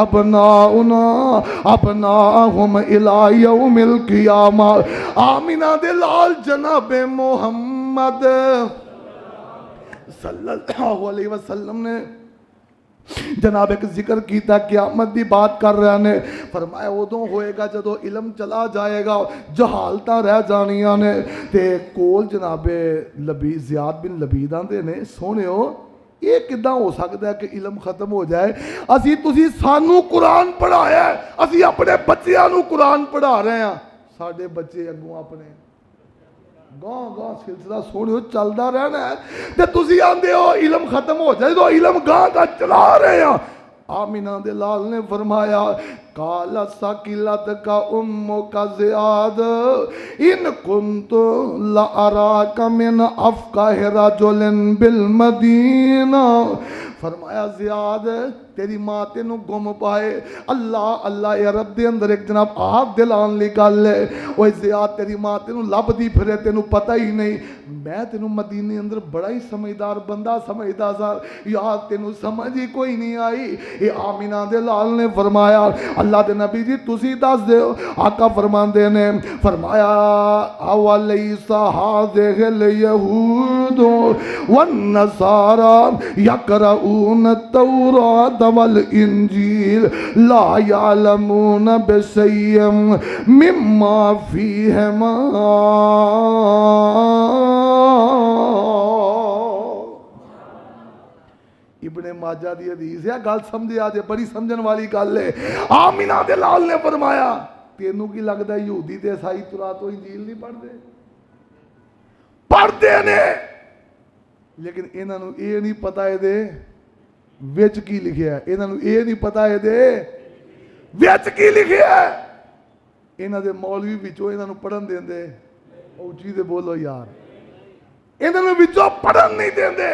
ابناؤنا ابناءهم الى یوم القیامہ. آمینہ دلال جناب محمد صلی اللہ علیہ وسلم نے جناب ایک ذکر کیتا، قیامت دی بات کر رہے نے. فرمایا ادوں ہوئے گا جدو علم چلا جائے گا، جہالتاں رہ جانیاں نے. تے کول جناب زیاد بن لبید آندے نے سونیو یہ کداں ہو سکتا ہے کہ علم ختم ہو جائے؟ اسی تسی سانو قرآن پڑھایا ہے، اسی اپنے بچیاں نو قرآن پڑھا رہے ہیں. ساڈے بچے اگوں اپنے گاں گاں سلسلہ سوڑیو چلدا رہنا ہے تے تسی آندے ہو علم ختم ہو جائے تو علم گاں گاں چلا رہے ہیں. آمینہ دے لال نے فرمایا قال ثقلت کا امو کا زیاد ان کنت لأراک من افقہ رجل بالمدینہ، فرمایا زیاد تیری ماں تینو گم پائے، اللہ اللہ اے رب دے اندر ایک جناب آپ دلان لی گل ہے، اوہ زیاد تیری ماں تینو لب دی پھرے تینو پتہ ہی نہیں، میں تینو مدینے اندر بڑا ہی سمجھدار بندہ سمجھدا سا، یا تینو سمجھ ہی کوئی نہیں آئی۔ اے آمینہ دے لال نے فرمایا اللہ دے نبی جی تسی دس دے ہو، آقا فرماندے نے فرمایا اولیس ہذہ الیہود والنصارى یقرؤون التوراۃ والانجیل لا یعلمون بشیء مما فیہما۔ ابن ماجہ دی حدیث ہے، گل سمجھے آجے بڑی سمجھن والی گل ہے۔ آمینہ دے لال نے فرمایا تینوں کی لگتا ہے یہودی تے عیسائی تورات و انجیل نہیں پڑھتے؟ پڑھتے نے، لیکن انہاں نوں اے نہیں پتہ ہے دے وچ کی لکھیا ہے، انہاں نوں اے نہیں پتہ ہے دے وچ کی لکھیا ہے۔ انہاں دے مولوی وچوں انہاں نوں پڑھن دیندے، اونچی تے بولو یار، انہاں نوں وچوں پڑھن نہیں دیندے۔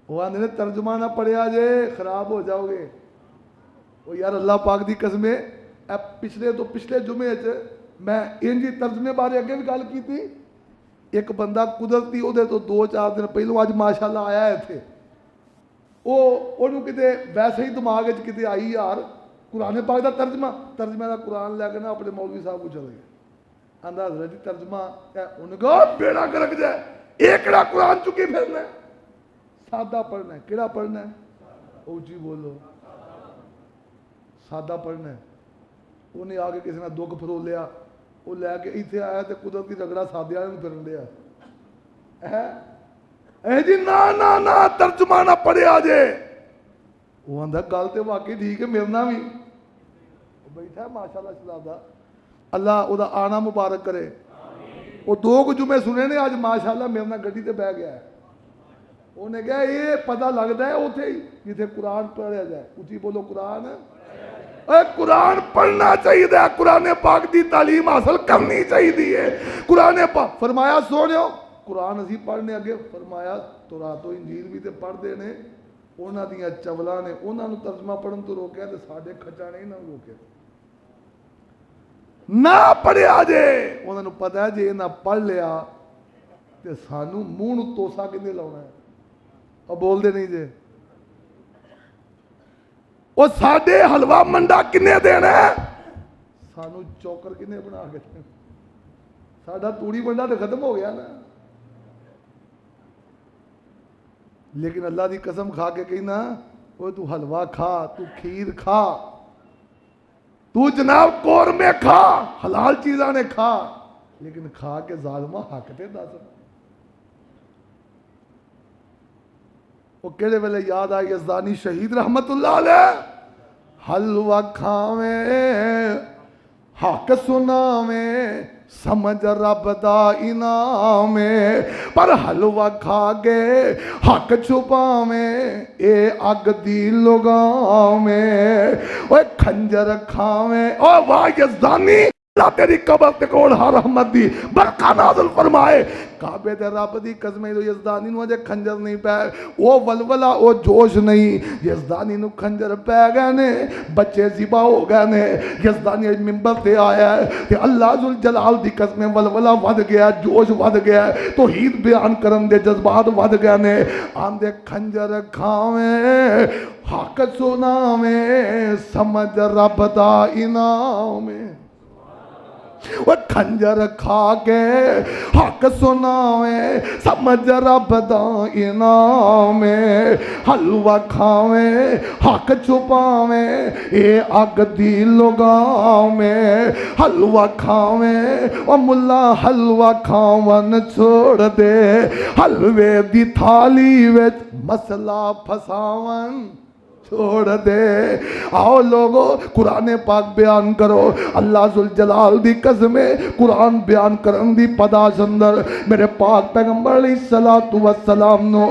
وہ آندے نے ترجمہ نہ پڑھیا جے خراب ہو جاؤ گے۔ وہ یار اللہ پاک دی قسمیں پچھلے جمعے میں انجی ترجمے بارے اگے بھی گل کی تھی، ایک بندہ قدرتی او دے تو 2-4 دن پہلوں آج ماشاءاللہ آیا ہے تھے، انہوں کتے ویسے ہی دماغ کتے آئی یار قرآن پاک دا ترجمہ دا قرآن لے کے نا اپنے مولوی صاحب کو چلے گئے، آندہ حضرت جی ترجمہ انہوں کہا بیڑا گرک جائے، ایکڑا قرآن چکی پھرنا ہے، سادہ پڑھنا ہے، کیڑا پڑھنا ہے؟ اونچی بولو، سادہ پڑھنا ہے۔ انہیں آگے کسی نے دکھ پھرو لیا، وہ لے کے ایتھے آیا تے قدرتی رگڑا سادیاں نے پھرن لیا، اے جی نا ترجمہ نہ پڑھے آجے۔ وہ اندھا گل تے واقعی ٹھیک ہے، میرنا بھی بیٹھا ہے ماشاءاللہ شہزادہ، اللہ او دا آنا مبارک کرے۔ وہ 2 جمعے سنے نے آج ماشاءاللہ میرنا گڈی تے بہ گیا ہے، انہیں کہا یہ پتہ لگتا ہے اوتھے ہی جتھے قرآن پڑھا جائے، اونچی بولو قرآن، قرآن پڑھنا چاہیے، قرآن پاک دی تعلیم حاصل کرنی چاہیے۔ قرآن پاک فرمایا سونیو قرآن اسی پڑھنے اگے فرمایا تورات و انجیل بھی تے پڑھ دے نے، انہاں دیاں چولاں نے انہاں نوں ترجمہ پڑھن تو روکیا تے ساڈے کھچا نے انہاں نوں روکیا، نہ پڑھیا جے، انہاں نوں پتہ ہے جے انہاں پڑھ لیا تے سانوں منہ نوں توسا کنے لاونا ہے، اب بول دے نہیں جے، وہ ساڈے حلوہ منڈا کنے دینا ہے، سانو چوکر کنے بنا کے دینا، ساڈا توڑی منڈا تو ختم ہو گیا نا۔ لیکن اللہ دی قسم کھا کے کہنا وہ تو حلوہ کھا، تو کھیر کھا، تو جناب قورمے کھا، حلال چیزاں نے کھا، لیکن کھا کے ظالمہ حق تے دس۔ وہ کہڑے ویلے یاد آئی یزدانی شہید رحمت اللہ علیہ، حلوہ کھاویں حق سناویں سمجھ رب دا انعام، پر حلوہ کھا کے حق چھپاویں اے اگ دی لگاویں، اوے کھنجر کھاویں، او واہ یزدانی اللہ تیری قبر تے کول ہر رحمت دی برکہ نازل فرمائے۔ کعبے دے رب دی قسمیں تو یزدانی نو اجے کھنجر نہیں پے، او ولولا او جوش نہیں، یزدانی نو کھنجر پے گئے نے، بچے ذبح ہو گئے نے، یزدانی منبر تے آیا ہے کہ اللہ ذوالجلال دی قسمیں ولولا ود گیا، جوش ود گیا، توحید بیان کرن دے جذبات ود گئے نے، آندے کھنجر کھاویں حق سناویں سمجھ رب دا انعام، وہ کھنجر کھا کے حق سناویں سمجھ رب دا انعام، حلوہ کھاویں حق چھپاویں اے اگ دی لگاویں، حلوہ کھاویں او ملا حلوہ کھاون چھوڑ دے، حلوے دی تھالی وچ مسئلہ پھساون چھوڑ دے. آؤ لوگو قرآن پاک بیان کرو. اللہ ذوالجلال دی قسم ہے قرآن بیان کرن دی پداش اندر میرے پاک پیغمبر علیہ الصلوۃ والسلام نو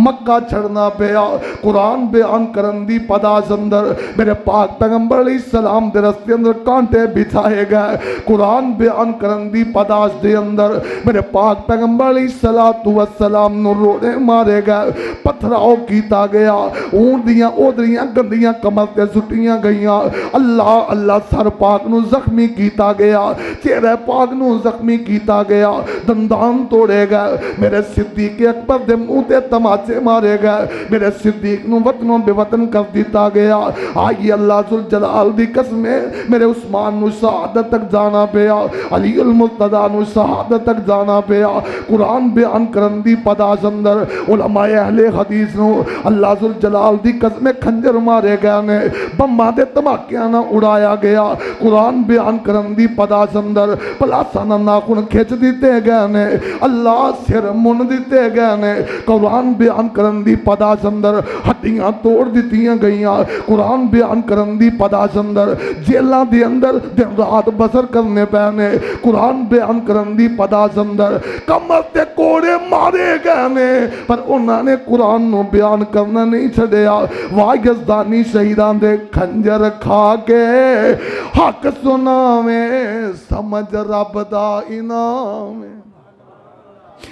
مکہ چھڑنا پیا. قرآن بیان کرن دی پداش اندر میرے پاک پیغمبر علیہ السلام دے رستے اندر کانٹے بچھائے گئے. قرآن بیان کرن دی پداش دے اندر میرے پاک پیغمبر علیہ الصلوۃ والسلام نو روڑے مارے گئے, پتھراؤ کیتا گیا, اون دیاں اودریاں گندیاں کمر تے سٹیاں گئیاں. اللہ اللہ سر پاک نو زخمی کیتا گیا, چہرہ پاک نو زخمی کیتا گیا, دندان توڑے گئے. میرے صدیق اکبر دے منہ تے تماچے مارے گئے. میرے صدیق نو وطنوں بے وطن کر دیتا گیا. آئی اللہ ذوالجلال دی قسم ہے میرے عثمان نو شہادت تک جانا پیا, علی المرتضیٰ نو شہادت تک جانا پیا. قرآن بیان کرن دی پداش اندر علماء اہل حدیث نو اللہ ذوالجلال دی قسم کھنجر مارے گئے نے, بماں دے دھماکیاں نہ اڑایا گیا. قرآن بیان کرن دی پداش اندر پلاسانہ ناخن کھچ دیتے گئے نے, اللہ سر من دیتے گئے نے. قرآن بیان کرن دی پداش اندر ہڈیاں توڑ دیتیاں گئیاں. قرآن بیان کرن دی پداش اندر جیلاں دی اندر دن رات بسر کرنے پے نے. قرآن بیان کرن دی پداش اندر کمر تے کوڑے مارے گئے نے, پر انہاں نے قرآن نو بیان کرنا نہیں چھڑیا. واہ یزدانی شہیدان دے کھنجر کھا کے حق سناویں سمجھ رب دا انعام.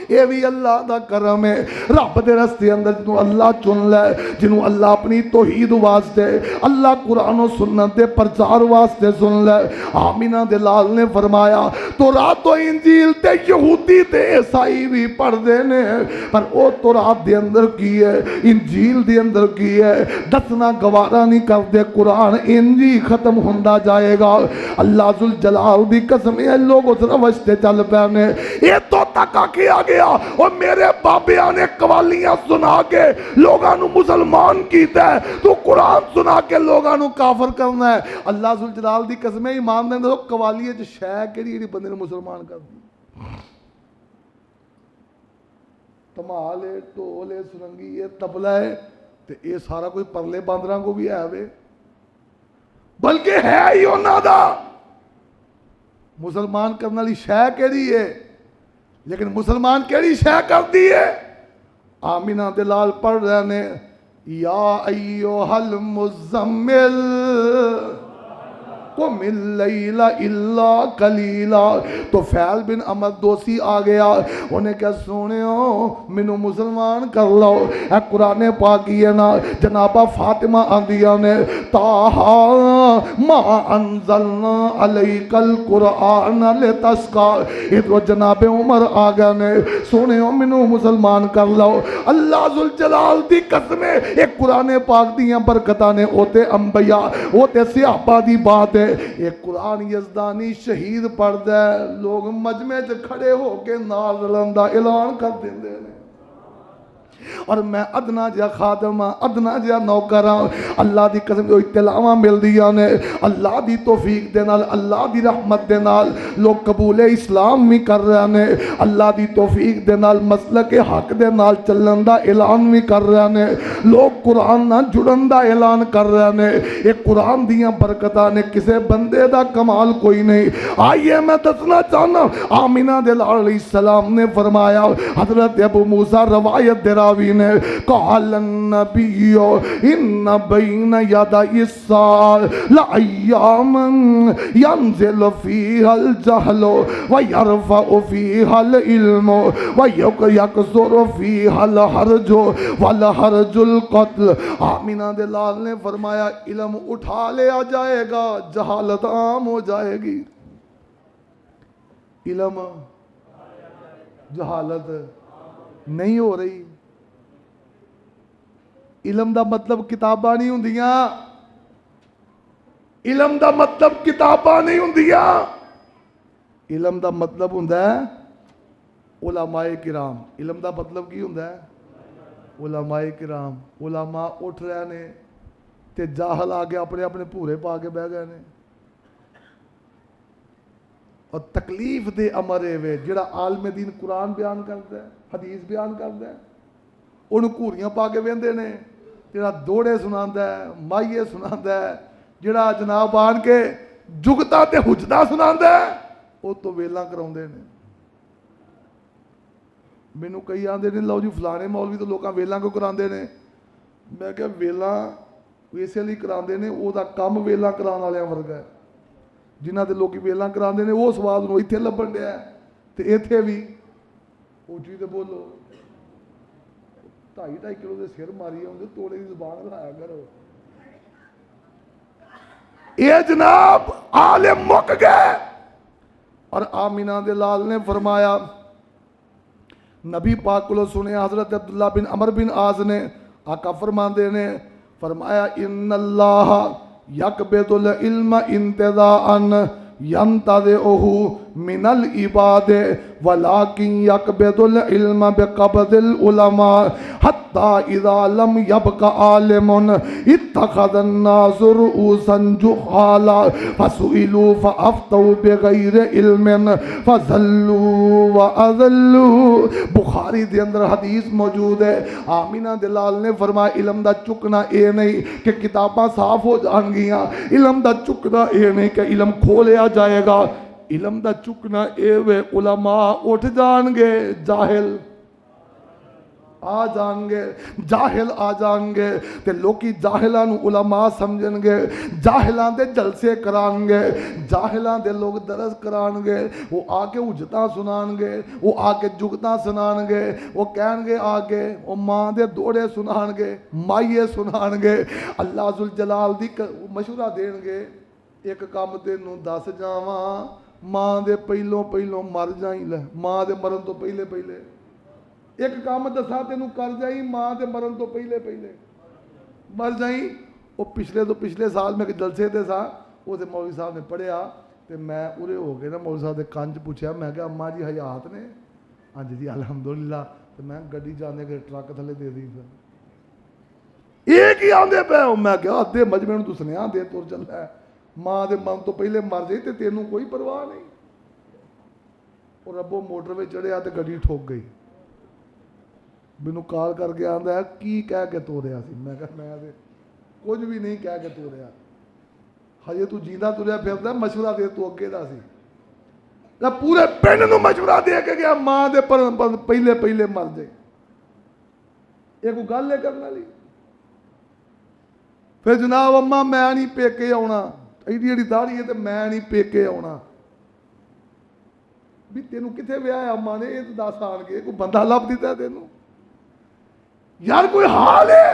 یہ بھی اللہ دا کرم ہے. رب دے رستے اندر جنوں اللہ چن لے, جنوں اللہ اپنی توحید واسطے, اللہ قرآن و سنت دے پرچار واسطے سن لے. آمینہ دے لال نے فرمایا تورات و انجیل تے یہودی تے عیسائی بھی پڑھ دینے, پر او تورات دے اندر کی ہے, انجیل دے اندر کی ہے, دسنا گوارا نہیں کر دے. قرآن انجی ختم ہوندا جائے گا. اللہ ذوالجلال دی قسم ہے لوگ اس روش تے چل پینے. یہ تو تکا کیا گیا اور میرے بابیاں نے قوالیاں سنا کے لوگاں نو مسلمان کیتا ہے, تو قرآن سنا کے لوگاں نو کافر کرنا ہے. اللہ ذوالجلال دی قسم ہے ایمان دے اندر قوالیے چ شے کیڑی جڑی بندے نو مسلمان کر دی. تمال ہے, ڈھول ہے, سرنگی ہے, تبلا ہے, تے اے سارا کوئی پرلے باندراں کو بھی ہے وے, بلکہ ہے ہی انہاں دا. مسلمان کرنے والی شے کیڑی ہے, لیکن مسلمان کیڑی شے کر دی ہے. آمینہ دلال پڑھ رہے نے یا ایوہ المزمل قم اللیل الا قلیلا. تو فعل بن عمر دوسی آ گیا, انہیں کہا سونیو منو مسلمان کر لو. اے قرآن پاکی ہے نا, جنابہ فاطمہ آندیا نے تاہا ما انزلنا علیک القرآن لتشقا. ادھر جناب عمر آ گیا نے سونیو منو مسلمان کر لو. اللہ ذوالجلال دی قسم ہے ایک قرآن پاک دیاں برکتاں نے اوتے انبیاء اوتے صحابہ دی بات ہے. ایک قرآن یزدانی شہید پڑھ دے, لوگ مجمع چ کھڑے ہو کے نال رلن دا اعلان کر دیندے نے. اور میں ادنا جا خادم ہاں, ادنا جا نوکر ہاں. اللہ دی قسم جو اطلاعاں مل دیاں نے, اللہ دی توفیق دے نال, اللہ دی رحمت دے نال لوگ قبول اسلام بھی کر رہے نے. اللہ دی توفیق دے نال مسلک حق دے نال چلن دا اعلان بھی کر رہے نے. لوگ قرآن نہ جڑن دا اعلان کر رہے نے. ایک قرآن دیاں برکتاں نے, کسے بندے دا کمال کوئی نہیں. آئیے میں دسنا چاہنا, آمینہ دے لال علیہ السلام نے فرمایا, حضرت ابو موسیٰ روایت دے راوی نے قال النبی ان بین یدی الساعۃ لایاما ینزل فیہا الجہل ویرفع فیہا العلم ویکثر فیہا الحرج والحرج القتل. آمینہ دے لال نے فرمایا علم اٹھا لیا جائے گا, جہالت عام ہو جائے گی. علم جہالت نہیں ہو رہی. علم دا مطلب کتاباں نہیں ہوندیاں, علم دا مطلب کتاباں نہیں ہوندیاں. علم دا مطلب ہوندا ہے علماء کرام. علم دا مطلب کی ہوندا ہے علماء کرام. علماء اٹھ رہے نے تے جاہل آ کے اپنے اپنے پورے پا کے بہ گئے نے. اور تکلیف دے امر وے جڑا عالم دین قرآن بیان کرتا ہے, حدیث بیان کرتا ہے, انہوں گھوریاں پا کے ویندے نے, جڑا دوڑے سناندا ہے، مائیے سناندا ہے، جڑا جناب آن کے جگتا تے حجتا سناندا ہے، وہ تو ویلاں کراؤندے نے۔ مینوں کئی آندے نے لو جی فلانے مولوی تو لوکاں ویلاں کیوں کراندے نے؟ میں کہ ویلاں اسے لیے کراندے نے، وہ دا کم ویلاں کران والیاں ورگا ہے۔ جنہاں تے لوکی ویلاں کراندے نے وہ سواد نو ایتھے لبن ڈیا ہے تے ایتھے بھی اونچی تے بولو 2.5 کلو دے سر ماری ہوندے، توڑے دی زبان لایا کرو۔ یہ جناب عالم مک گئے۔ اور آمینہ دے لال نے فرمایا، نبی پاک کو سنیا حضرت عبداللہ بن عمر بن عاص نے، آقا فرماندے نے فرمایا ان اللہ یقبض العلم انتزاعا ینتزعہ من العباد ولکن یقبض العلم بقبض العلماء حتی اذا لم یبق عالم اتخذ الناس رؤوسا جہالا فسئلوا فافتوا بغیر علم فضلوا واضلوا۔ بخاری دے اندر حدیث موجود ہے۔ آمینہ دلال نے فرمایا علم دا چکنا اے نہیں کہ کتاباں صاف ہو جان گیاں، علم دا چکنا اے نہیں کہ علم کھولیا جائے گا، علم دا چکنا اے وے علماء اٹھ جان گے، جاہل آ جان گے، جاہل آ جان گے تے لوکی جاہلاں نو علماء سمجھن گے، جاہلاں دے جلسے کران گے، جاہلاں دے لوگ درس کران گے، وہ آ کے اجتاں سنان گے، وہ آ کے جگتاں سنان گے، وہ کہن گے آ کے وہ ماں دے دوڑے سنان گے، مائیے سنان گے، اللہ ذوالجلال دی مشورہ دین گے۔ ایک کام تینوں دس جاواں، ماں دے پہلوں پہلوں مر جائیں، لے ماں دے مرن تو پہلے پہلے ایک کام دسا تینوں کر جائیں، ماں دے مرن تو پہلے پہلے مر جائیں۔ وہ پچھلے سال میں جلسے تے سا، وہ مولوی صاحب نے پڑھیا تے میں ارے ہو گئے نا، مولوی صاحب دے کنج پوچھا، میں کہ اماں جی حیات نے؟ ہاں جی الحمدللہ۔ تے میں گڈی جانے کے ٹرک تھلے دے دی پھر ایک ہی آندے پے ہوں، میں کہ ادھے مجمع نوں تو سنیا دے تر چلا ہے، ماں دے من تو پہلے مر جائے تے تینوں کوئی پرواہ نہیں۔ اور ابو موٹر وچ چڑھیا تے گڈی ٹھوک گئی، مینوں کال کر کے آندا ہے کی کہہ کے توریا سی؟ میں کہا میں تے کچھ بھی نہیں کہہ کے توریا، ہجے تو جیندا تریا پھردا، مشورہ دے تو اگے دا سی، پورے پنڈ نوں مشورہ دے کے گیا ماں دے پہلے پہلے مر جائے۔ یہ کوئی گل ہے کرنے والی؟ پھر جناب اماں میں نہیں پیکے آنا، ایڈی ایڈی داڑھی ہے تے میں نہیں پیکے آنا۔ بھی تینوں کتنے ویاہ ہے اماں نے؟ یہ تو 10 سال کے کوئی بندہ لب دیتا ہے تینوں؟ یار کوئی حال ہے؟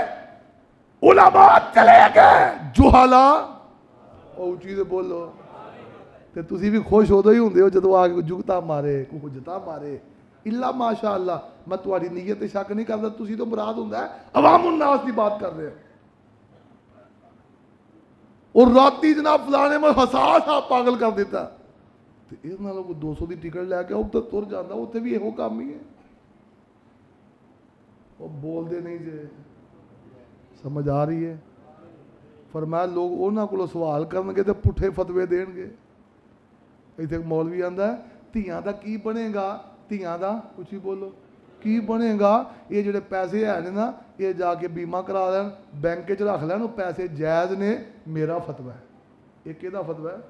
علماء چلے گئے، جہالا اونچی تے بولو تے تسی بھی خوش ہو ہی ہوندے ہو جدو آ کے جگتا مارے، کوئی حجتا مارے، الا ماشاء اللہ۔ میں تہاڈی نیت تے شک نہیں کردا، تسی تو مراد ہوندا ہے عوام الناس دی بات کر رہے ہو۔ اور راتی جناب فلانے میں حساس آپ پاگل کر دیتا تے اس نال کوئی 200 دی ٹکٹ لے کے ادھر تر جاندا، اوتھے بھی یہو کام ہی ہے۔ وہ بول دے نہیں جے، سمجھ آ رہی ہے؟ فرمایا لوگ انہاں کولوں سوال کرن گے تے پٹھے فتوے دین گے۔ ایتھے مولوی آندا ہے دھیاں دا کی بنے گا؟ دھیاں دا کچھ ہی بولو کی بنے گا؟ یہ جڑے پیسے ہیں نا، یہ جا کے بیمہ کرا لین، بینک چ رکھ لین، وہ پیسے جائز نے، میرا فتویٰ ہے۔ یہ کہدا فتویٰ ہے؟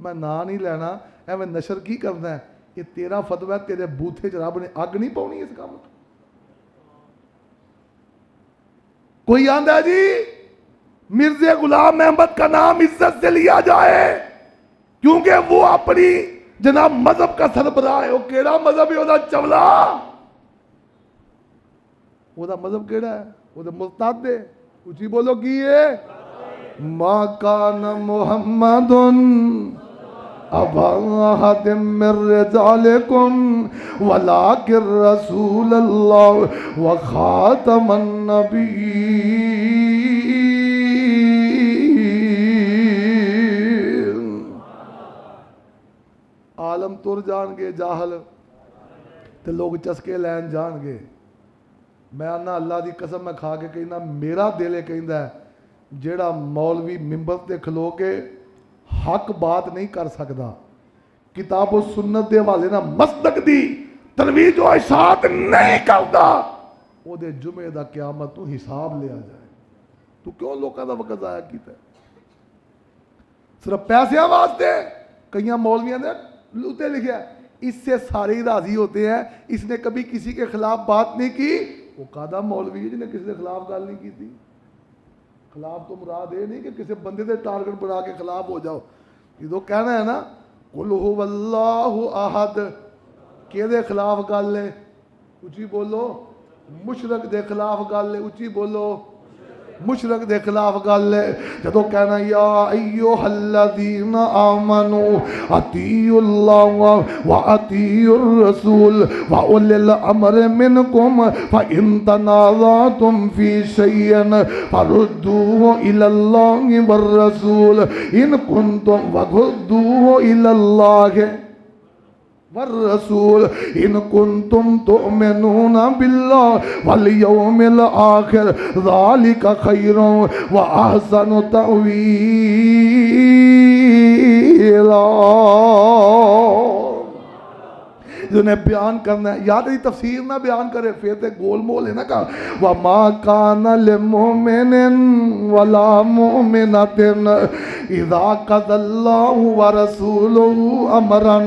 میں نا نہیں لینا، ایویں نشر کی کرنا ہے، یہ تیرا فتویٰ ہے، تیرے بوتھے چ رب نے اگ نہیں پاؤنی اس کام۔ کوئی آندا ہے جی مرزا غلام احمد کا نام عزت سے لیا جائے کیونکہ وہ اپنی جناب مذہب کا سربراہ ہے۔ وہ کیڑا مذہب ہے؟ وہ چولا، وہ مذہب کیڑا ہے؟ وہ مرتد ہے۔ اچھی بولو کی ہے؟ ما کان محمد ابا احد من رجالکم ولکن رسول اللہ وخاتم النبیین۔ عالم تر جان گے، جاہل تے لوگ چسکے لین جان گے۔ میں آنا اللہ دی قسم میں کھا کے کہنا، میرا دل یہ کہندا ہے جیڑا مولوی ممبر تے کھلو کے حق بات نہیں کر سکدا، کتاب و سنت دے حوالے نہ مصدق دی ترویج و اشاعت نہیں کردا، او دے جمعے دا قیامت تو حساب لیا جائے۔ تو کیوں لوگوں کا وقت ضائع کیتا ہے؟ صرف پیسے واسطے کئی مولویاں نے لوتے لکھا ہے اس سے سارے ہی راضی ہوتے ہیں، اس نے کبھی کسی کے خلاف بات نہیں کی، وہ قادہ مولوی ہے جس نے کسی کے خلاف گل نہیں کی تھی۔ خلاف تو مراد یہ نہیں کہ کسی بندے دے ٹارگٹ بنا کے خلاف ہو جاؤ، یہ تو کہنا ہے نا قل هو اللہ احد، کہ دے خلاف گل ہے، اچھی بولو، مشرک دے خلاف گل ہے، اچھی بولو، مشرک دے خلاف گل ہے۔ جدو کہنا یا ایھا الذین آمنوا اطیعوا اللہ واطیعوا الرسول واولی الامر منکم فان تنازعتم فی شیء فردوه الی اللہ والرسول ان کنتم وردوه الی اللہ والرسول ان کنتم تؤمنون باللہ والیوم الآخر ذالک خیر واحسن تأویلا۔ جنہیں بیان کرنا ہے، یاد ہے تفسیر نہ بیان کرے پھر تے گول مول ہے نا کہا وَمَا كَانَ لِمُؤْمِنٍ وَلَا مُؤْمِنَةٍ اِذَا قَضَى اللَّهُ وَرَسُولُهُ أَمْرًا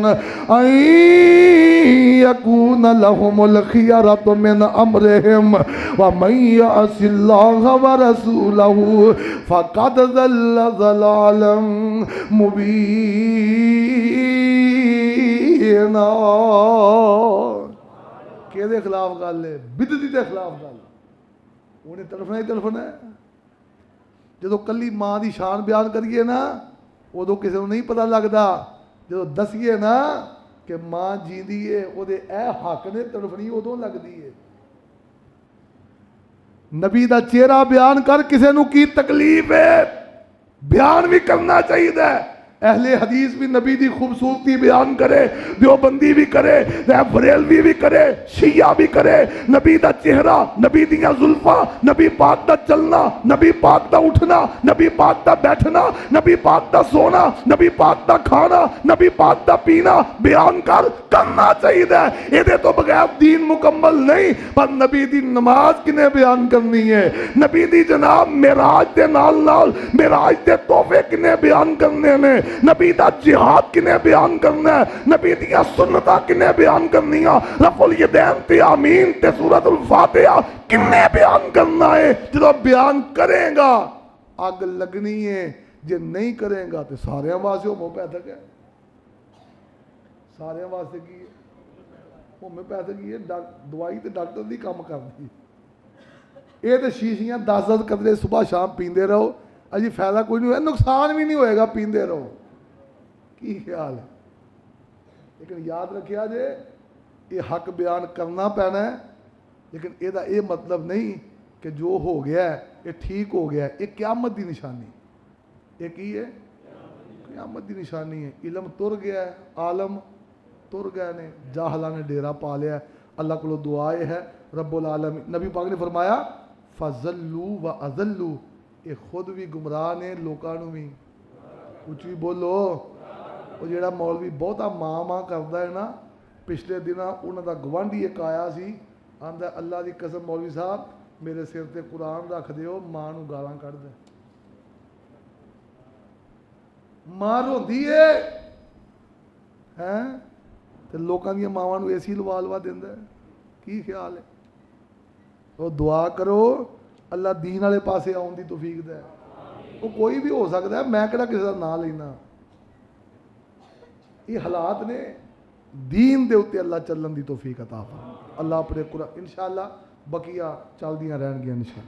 أَن يَكُونَ لَهُمُ الْخِيَرَةُ مِنْ أَمْرِهِمْ وَمَن يَعْصِ اللَّهَ وَرَسُولَهُ فَقَدْ ضَلَّ ضَلَالًا مُبِينًا۔ کہ دے خلاف گل ہے؟ بدعتی دے خلاف گل، انہیں تڑفنا ہی تڑفنا ہے۔ جدو کلی ماں دی شان بیان کریے نا ادو کسی کو نہیں پتہ لگتا، جدو دسیے نا کہ ماں جیندی ہے وہ دے اے حق نے تڑفنی ادو لگتی ہے۔ نبی دا چہرہ بیان کر کسی نو کی تکلیف ہے بیان بھی کرنا چاہیے۔ اہل حدیث بھی نبی دی خوبصورتی بیان کرے، دیوبندی بھی کرے، بریلوی بھی کرے، شیعہ بھی کرے۔ نبی دا چہرہ، نبی دیاں زلفاں، نبی پاک دا چلنا، نبی پاک دا اٹھنا، نبی پاک دا بیٹھنا، نبی پاک دا سونا، نبی پاک دا کھانا، نبی پاک دا پینا بیان کرنا چاہیے۔ یہ تو بغیر دین مکمل نہیں۔ پر نبی دی نماز کنے بیان کرنی ہے، نبی دی جناب معراج دے نال نال معراج دے تحفے کنے بیان کرنے نے، نبی دا جہاد کنے بیان کرنا ہے، نبی دیا سنتہ کنے بیان کرنی ہے، رفع الیدین تے آمین تے سورۃ الفاتحہ کنے بیان کرنا ہے۔ جب بیان کریں گا آگ لگنی ہے، جب نہیں کریں گا تو سارے واسطے ہو پیدا ہے۔ سارے واسطے کی ہے ہومے پیدا کی ہے، دوائی تے ڈاکٹر دی کام کرتی ہے۔ یہ تو شیشیاں 10 قطرے صبح شام پیندے رہو، اجی فائدہ کوئی نہیں ہوئے، نقصان بھی نہیں ہوئے گا پیندے رہو۔ کی خیال ہے؟ لیکن یاد رکھیا جے یہ حق بیان کرنا پینا ہے، لیکن یہ مطلب نہیں کہ جو ہو گیا ہے یہ ٹھیک ہو گیا ہے۔ یہ قیامت دی نشانی، یہ کی ہے؟ قیامت دی نشانی ہے۔ علم تر گیا ہے، عالم تر گئے نے، جاہلہ نے ڈیرا پا لیا ہے۔ اللہ کو دعا ہے رب العالمین، نبی پاک نے فرمایا فَضَلُّوا وَأَضَلُّوا، یہ خود بھی گمراہ نے لوکاں بھی۔ اچھی بولو۔ وہ جیڑا مولوی بہتا ماں کرتا ہے نا، پچھلے دن انہوں دا گوانڈی ایک آیا سی، آندا اللہ دی قسم مولوی صاحب میرے سر تے قرآن رکھ دیو، ماں نو گالاں کر دے۔ ماں روندی ہے تے لوکاں دی ماواں نو ایسی لوا دیندا ہے۔ کی خیال ہے؟ وہ دعا کرو اللہ دین والے پاسے آن دی توفیق دے۔ وہ کوئی بھی ہو سکتا ہے، میں کہڑا کسی دا نام لینا۔ یہ حالات نے دین دے اتے اللہ چلن دی توفیق عطا فرمائے۔ اللہ اپنے قرآن انشاءاللہ بقیہ چل دیاں رہن گیاں انشاءاللہ۔